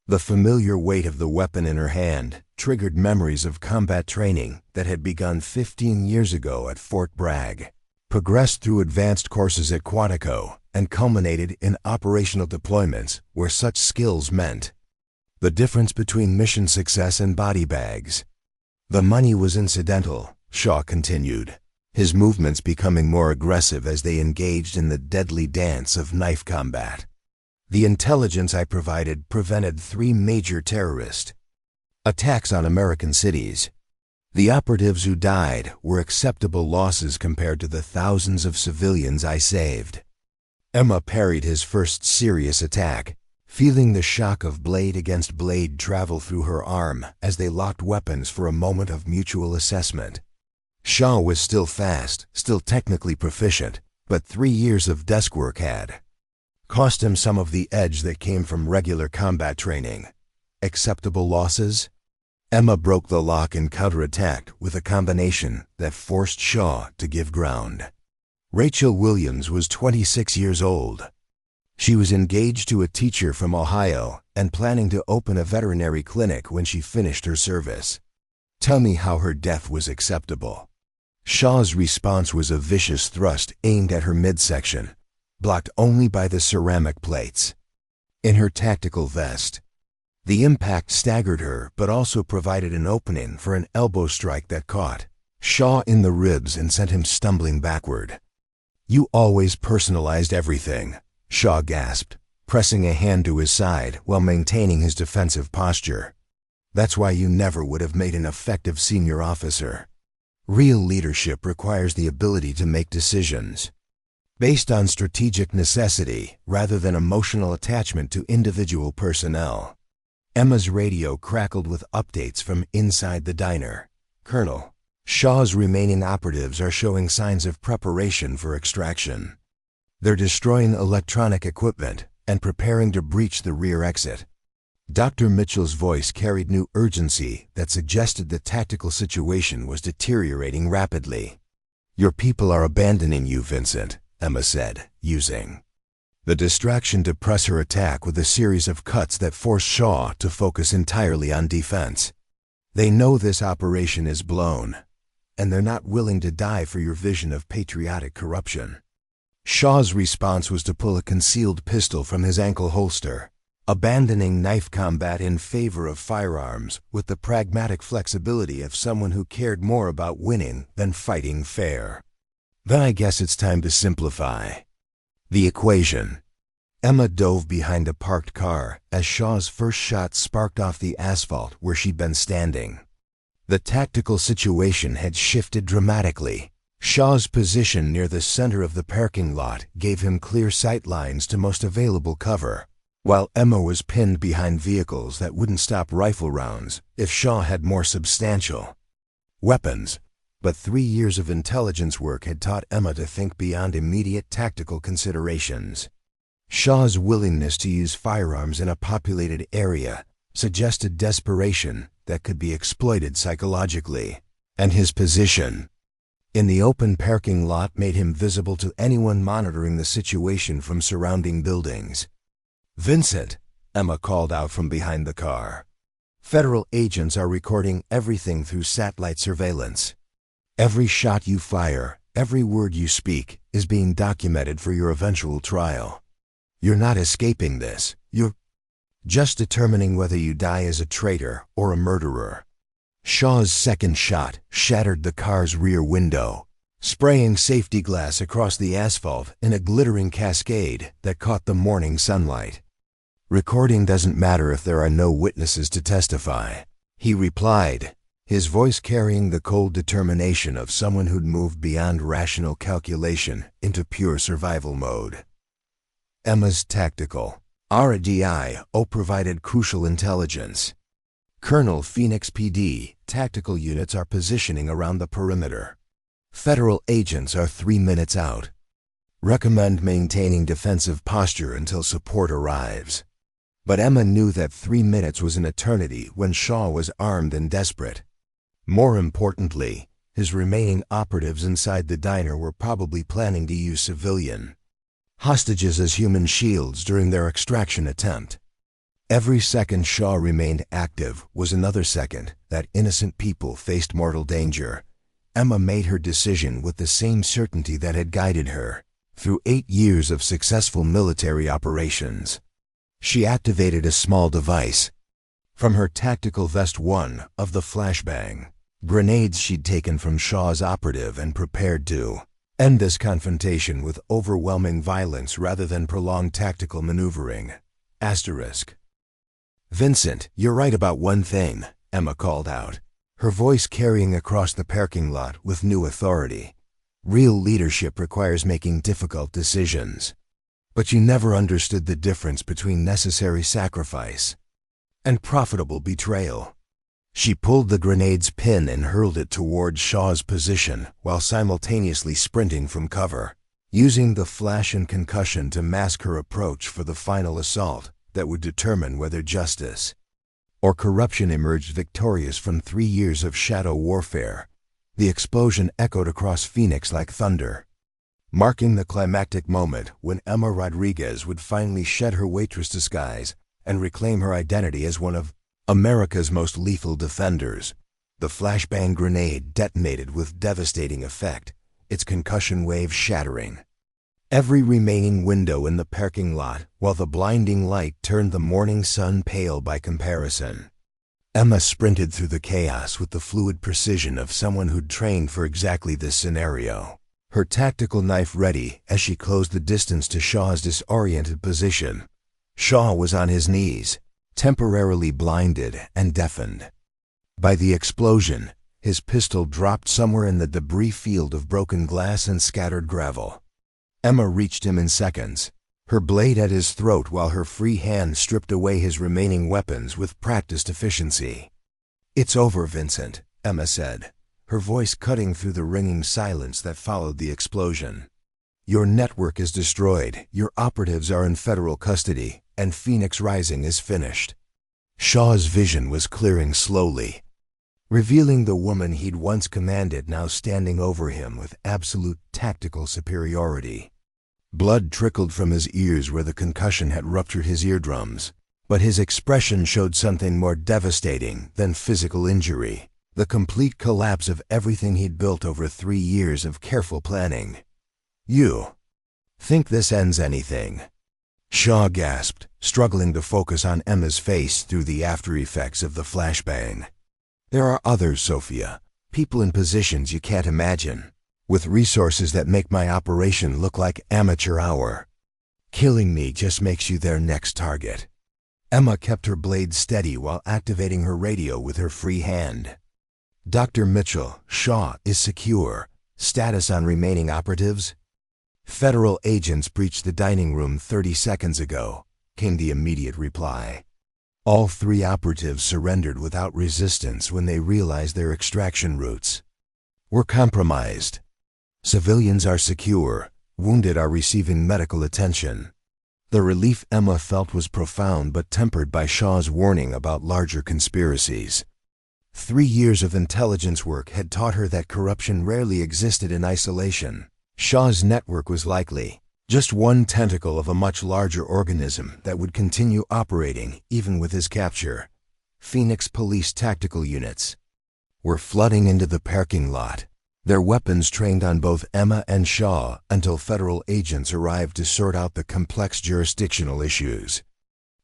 The familiar weight of the weapon in her hand triggered memories of combat training that had begun 15 years ago at Fort Bragg, progressed through advanced courses at Quantico, and culminated in operational deployments where such skills meant the difference between mission success and body bags. The money was incidental, Shaw continued, his movements becoming more aggressive as they engaged in the deadly dance of knife combat. The intelligence I provided prevented 3 major terrorist attacks on American cities. The operatives who died were acceptable losses compared to the thousands of civilians I saved. Emma parried his first serious attack, feeling the shock of blade against blade travel through her arm as they locked weapons for a moment of mutual assessment. Shaw was still fast, still technically proficient, but 3 years of desk work had cost him some of the edge that came from regular combat training. Acceptable losses? Emma broke the lock and counterattacked with a combination that forced Shaw to give ground. Rachel Williams was 26 years old. She was engaged to a teacher from Ohio and planning to open a veterinary clinic when she finished her service. Tell me how her death was acceptable. Shaw's response was a vicious thrust aimed at her midsection, blocked only by the ceramic plates in her tactical vest. The impact staggered her but also provided an opening for an elbow strike that caught Shaw in the ribs and sent him stumbling backward. You always personalized everything, Shaw gasped, pressing a hand to his side while maintaining his defensive posture. That's why you never would have made an effective senior officer. Real leadership requires the ability to make decisions based on strategic necessity rather than emotional attachment to individual personnel. Emma's radio crackled with updates from inside the diner. Colonel, Shaw's remaining operatives are showing signs of preparation for extraction. They're destroying electronic equipment and preparing to breach the rear exit. Dr. Mitchell's voice carried new urgency that suggested the tactical situation was deteriorating rapidly. Your people are abandoning you, Vincent, Emma said, using the distraction to press her attack with a series of cuts that forced Shaw to focus entirely on defense. They know this operation is blown, and they're not willing to die for your vision of patriotic corruption. Shaw's response was to pull a concealed pistol from his ankle holster, abandoning knife combat in favor of firearms with the pragmatic flexibility of someone who cared more about winning than fighting fair. Then I guess it's time to simplify the equation. Emma dove behind a parked car as Shaw's first shot sparked off the asphalt where she'd been standing. The tactical situation had shifted dramatically. Shaw's position near the center of the parking lot gave him clear sight lines to most available cover, while Emma was pinned behind vehicles that wouldn't stop rifle rounds if Shaw had more substantial weapons. But 3 years of intelligence work had taught Emma to think beyond immediate tactical considerations. Shaw's willingness to use firearms in a populated area suggested desperation that could be exploited psychologically, and his position in the open parking lot made him visible to anyone monitoring the situation from surrounding buildings. Vincent, Emma called out from behind the car. Federal agents are recording everything through satellite surveillance. Every shot you fire, every word you speak, is being documented for your eventual trial. You're not escaping this. You're just determining whether you die as a traitor or a murderer. Shaw's second shot shattered the car's rear window, spraying safety glass across the asphalt in a glittering cascade that caught the morning sunlight. Recording doesn't matter if there are no witnesses to testify, he replied, his voice carrying the cold determination of someone who'd moved beyond rational calculation into pure survival mode. Emma's tactical RDIO provided crucial intelligence. Colonel Phoenix PD tactical units are positioning around the perimeter. Federal agents are 3 minutes out. Recommend maintaining defensive posture until support arrives. But Emma knew that 3 minutes was an eternity when Shaw was armed and desperate. More importantly, his remaining operatives inside the diner were probably planning to use civilian hostages as human shields during their extraction attempt. Every second Shaw remained active was another second that innocent people faced mortal danger. Emma made her decision with the same certainty that had guided her through 8 years of successful military operations. She activated a small device from her tactical vest, one of the flashbang grenades she'd taken from Shaw's operative, and prepared to end this confrontation with overwhelming violence rather than prolonged tactical maneuvering. Asterisk. "Vincent, you're right about one thing," Emma called out, her voice carrying across the parking lot with new authority. "Real leadership requires making difficult decisions. But you never understood the difference between necessary sacrifice and profitable betrayal." She pulled the grenade's pin and hurled it toward Shaw's position while simultaneously sprinting from cover, using the flash and concussion to mask her approach for the final assault that would determine whether justice or corruption emerged victorious from 3 years of shadow warfare. The explosion echoed across Phoenix like thunder, marking the climactic moment when Emma Rodriguez would finally shed her waitress disguise and reclaim her identity as one of America's most lethal defenders. The flashbang grenade detonated with devastating effect, its concussion wave shattering every remaining window in the parking lot, while the blinding light turned the morning sun pale by comparison. Emma sprinted through the chaos with the fluid precision of someone who'd trained for exactly this scenario, her tactical knife ready as she closed the distance to Shaw's disoriented position. Shaw was on his knees, temporarily blinded and deafened by the explosion. His pistol dropped somewhere in the debris field of broken glass and scattered gravel. Emma reached him in seconds, her blade at his throat while her free hand stripped away his remaining weapons with practiced efficiency. "It's over, Vincent," Emma said, her voice cutting through the ringing silence that followed the explosion. "Your network is destroyed, your operatives are in federal custody, and Phoenix Rising is finished." Shaw's vision was clearing slowly, revealing the woman he'd once commanded now standing over him with absolute tactical superiority. Blood trickled from his ears where the concussion had ruptured his eardrums, but his expression showed something more devastating than physical injury, the complete collapse of everything he'd built over 3 years of careful planning. "You think this ends anything?" Shaw gasped, struggling to focus on Emma's face through the after-effects of the flashbang. "There are others, Sophia, people in positions you can't imagine, with resources that make my operation look like amateur hour. Killing me just makes you their next target." Emma kept her blade steady while activating her radio with her free hand. "Dr. Mitchell, Shaw is secure. Status on remaining operatives?" "Federal agents breached the dining room 30 seconds ago," came the immediate reply. "All 3 operatives surrendered without resistance when they realized their extraction routes were compromised. Civilians are secure, wounded are receiving medical attention." The relief Emma felt was profound but tempered by Shaw's warning about larger conspiracies. 3 years of intelligence work had taught her that corruption rarely existed in isolation. Shaw's network was likely just one tentacle of a much larger organism that would continue operating even with his capture. Phoenix Police tactical units were flooding into the parking lot, their weapons trained on both Emma and Shaw until federal agents arrived to sort out the complex jurisdictional issues.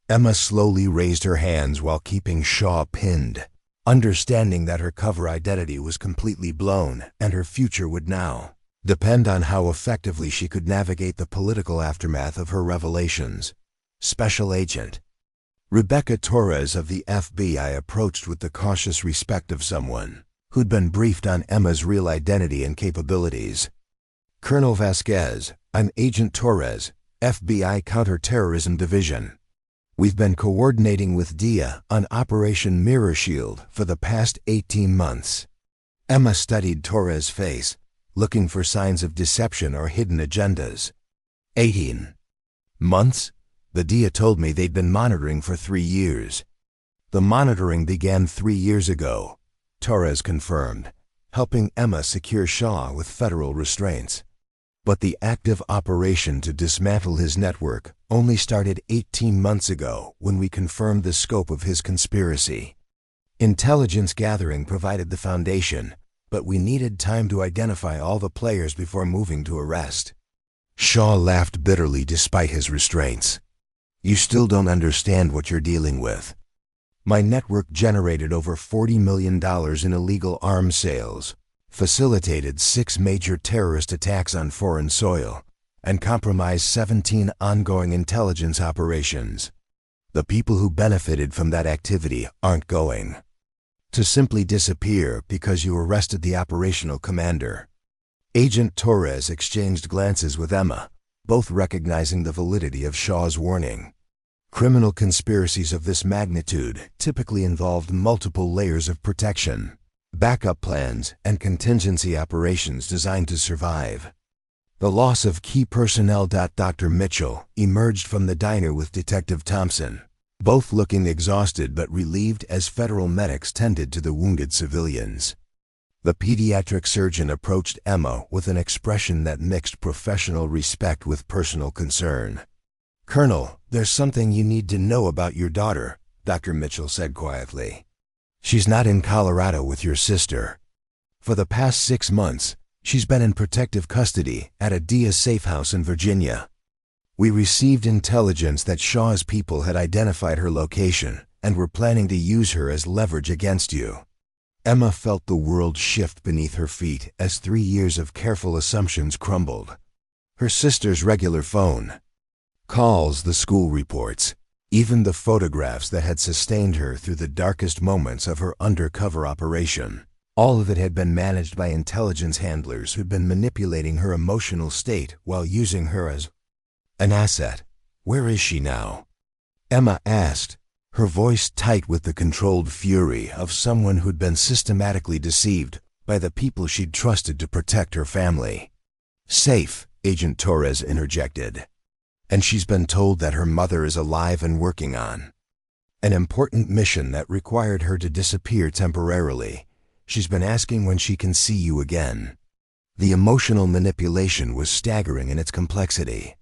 Emma slowly raised her hands while keeping Shaw pinned, understanding that her cover identity was completely blown and her future would now depend on how effectively she could navigate the political aftermath of her revelations. Special Agent Rebecca Torres of the FBI approached with the cautious respect of someone who'd been briefed on Emma's real identity and capabilities. "Colonel Vasquez, I'm Agent Torres, FBI Counterterrorism Division." We've been coordinating with Dia on Operation Mirror Shield for the past 18 months. Emma studied Torres' face, looking for signs of deception or hidden agendas. 18 months? The Dia told me they'd been monitoring for 3 years. The monitoring began 3 years ago, Torres confirmed, helping Emma secure Shaw with federal restraints. But the active operation to dismantle his network only started 18 months ago when we confirmed the scope of his conspiracy. Intelligence gathering provided the foundation, but we needed time to identify all the players before moving to arrest. Shaw laughed bitterly despite his restraints. You still don't understand what you're dealing with. My network generated over $40 million in illegal arms sales, facilitated 6 major terrorist attacks on foreign soil, and compromised 17 ongoing intelligence operations. The people who benefited from that activity aren't going to simply disappear because you arrested the operational commander. Agent Torres exchanged glances with Emma, both recognizing the validity of Shaw's warning. Criminal conspiracies of this magnitude typically involved multiple layers of protection, backup plans, and contingency operations designed to survive. The loss of key personnel. Dr. Mitchell emerged from the diner with Detective Thompson, both looking exhausted but relieved as federal medics tended to the wounded civilians. The pediatric surgeon approached Emma with an expression that mixed professional respect with personal concern. "Colonel, there's something you need to know about your daughter," Dr. Mitchell said quietly. "She's not in Colorado with your sister. For the past 6 months, she's been in protective custody at a Dia safe house in Virginia. We received intelligence that Shaw's people had identified her location and were planning to use her as leverage against you." Emma felt the world shift beneath her feet as 3 years of careful assumptions crumbled. Her sister's regular phone calls, the school reports, even the photographs that had sustained her through the darkest moments of her undercover operation. All of it had been managed by intelligence handlers who'd been manipulating her emotional state while using her as an asset. "Where is she now?" Emma asked, her voice tight with the controlled fury of someone who'd been systematically deceived by the people she'd trusted to protect her family. "Safe," Agent Torres interjected. "And she's been told that her mother is alive and working on an important mission that required her to disappear temporarily. She's been asking when she can see you again." The emotional manipulation was staggering in its complexity.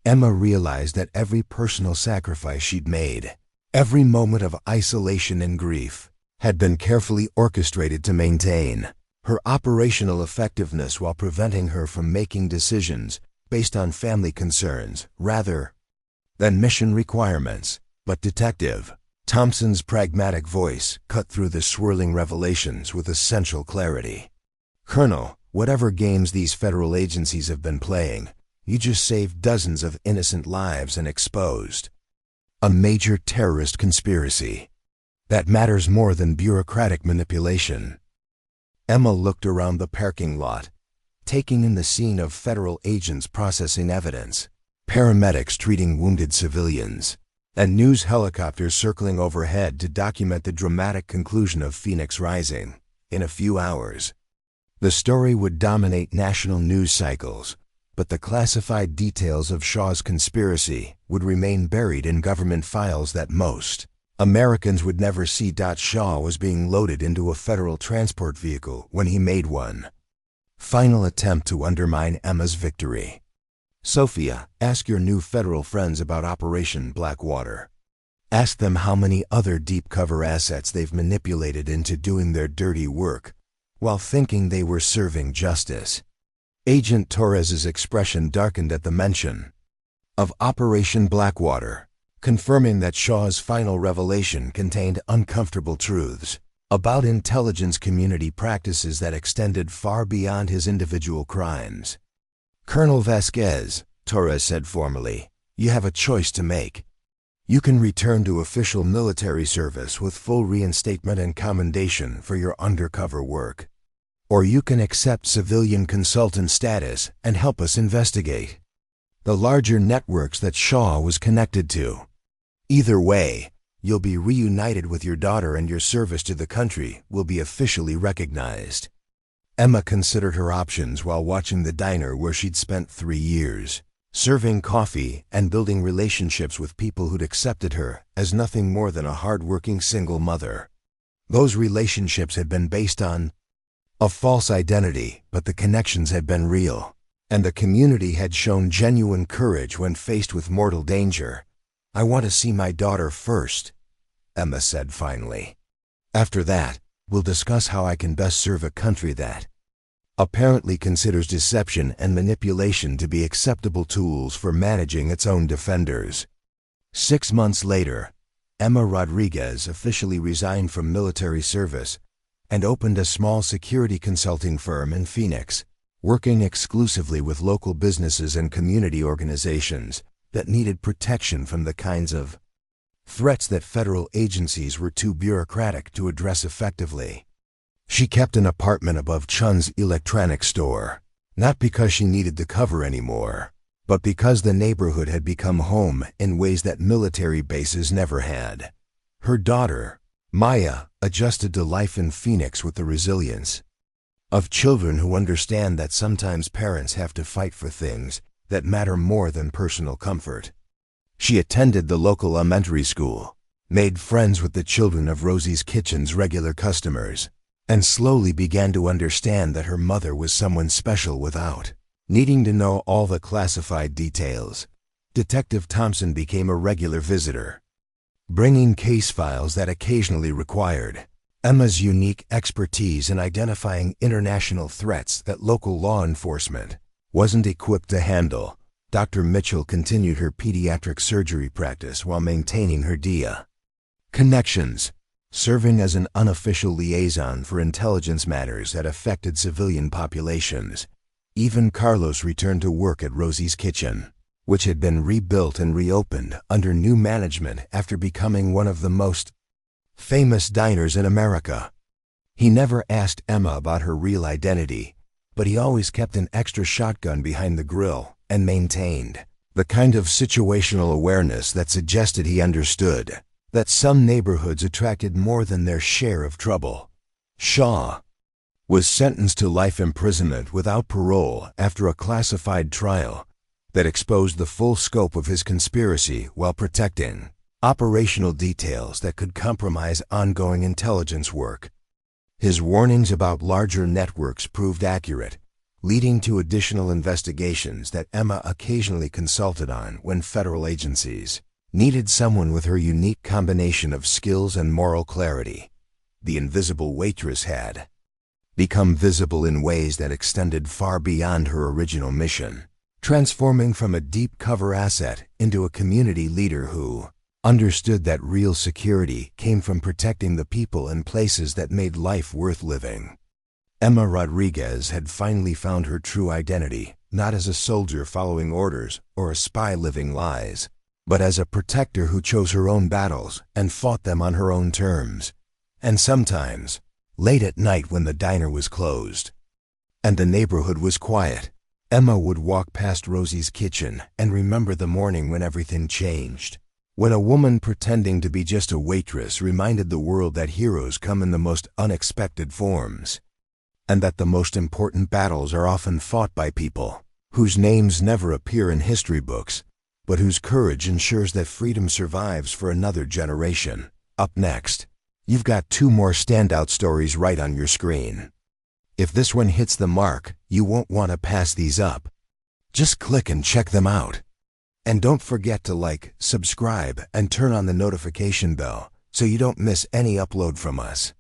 Emma realized that every personal sacrifice she'd made, every moment of isolation and grief, had been carefully orchestrated to maintain her operational effectiveness while preventing her from making decisions based on family concerns rather than mission requirements. But Detective Thompson's pragmatic voice cut through the swirling revelations with essential clarity. "Colonel, whatever games these federal agencies have been playing, you just saved dozens of innocent lives and exposed a major terrorist conspiracy. That matters more than bureaucratic manipulation." Emma looked around the parking lot, taking in the scene of federal agents processing evidence, paramedics treating wounded civilians, and news helicopters circling overhead to document the dramatic conclusion of Phoenix Rising. In a few hours, the story would dominate national news cycles, but the classified details of Shaw's conspiracy would remain buried in government files that most Americans would never see. Shaw was being loaded into a federal transport vehicle when he made one final attempt to undermine Emma's victory. "Sophia, ask your new federal friends about Operation Blackwater. Ask them how many other deep cover assets they've manipulated into doing their dirty work while thinking they were serving justice." Agent Torres's expression darkened at the mention of Operation Blackwater, confirming that Shaw's final revelation contained uncomfortable truths about intelligence community practices that extended far beyond his individual crimes. "Colonel Vasquez," Torres said formally, "you have a choice to make. You can return to official military service with full reinstatement and commendation for your undercover work. Or you can accept civilian consultant status and help us investigate the larger networks that Shaw was connected to." Either way, you'll be reunited with your daughter and your service to the country will be officially recognized. Emma considered her options while watching the diner where she'd spent 3 years, serving coffee and building relationships with people who'd accepted her as nothing more than a hard-working single mother. Those relationships had been based on a false identity, but the connections had been real, and the community had shown genuine courage when faced with mortal danger. "I want to see my daughter first," Emma said finally. "After that, we'll discuss how I can best serve a country that apparently considers deception and manipulation to be acceptable tools for managing its own defenders." 6 months later, Emma Rodriguez officially resigned from military service and opened a small security consulting firm in Phoenix, working exclusively with local businesses and community organizations that needed protection from the kinds of threats that federal agencies were too bureaucratic to address effectively. She kept an apartment above Chun's electronics store, not because she needed the cover anymore, but because the neighborhood had become home in ways that military bases never had. Her daughter, Maya, adjusted to life in Phoenix with the resilience of children who understand that sometimes parents have to fight for things that matter more than personal comfort. She attended the local elementary school, made friends with the children of Rosie's Kitchen's regular customers, and slowly began to understand that her mother was someone special without needing to know all the classified details. Detective Thompson became a regular visitor, bringing case files that occasionally required Emma's unique expertise in identifying international threats that local law enforcement wasn't equipped to handle. Dr. Mitchell continued her pediatric surgery practice while maintaining her DIA connections, serving as an unofficial liaison for intelligence matters that affected civilian populations. Even Carlos returned to work at Rosie's Kitchen, which had been rebuilt and reopened under new management after becoming one of the most famous diners in America. He never asked Emma about her real identity, but he always kept an extra shotgun behind the grill and maintained the kind of situational awareness that suggested he understood that some neighborhoods attracted more than their share of trouble. Shaw was sentenced to life imprisonment without parole after a classified trial that exposed the full scope of his conspiracy while protecting operational details that could compromise ongoing intelligence work. His warnings about larger networks proved accurate, leading to additional investigations that Emma occasionally consulted on when federal agencies needed someone with her unique combination of skills and moral clarity. The invisible waitress had become visible in ways that extended far beyond her original mission, transforming from a deep cover asset into a community leader who understood that real security came from protecting the people and places that made life worth living. Emma Rodriguez had finally found her true identity, not as a soldier following orders or a spy living lies, but as a protector who chose her own battles and fought them on her own terms. And sometimes, late at night when the diner was closed and the neighborhood was quiet, Emma would walk past Rosie's Kitchen and remember the morning when everything changed. When a woman pretending to be just a waitress reminded the world that heroes come in the most unexpected forms, and that the most important battles are often fought by people whose names never appear in history books, but whose courage ensures that freedom survives for another generation. Up next, you've got 2 more standout stories right on your screen. If this one hits the mark, you won't want to pass these up. Just click and check them out. And don't forget to like, subscribe, and turn on the notification bell so you don't miss any upload from us.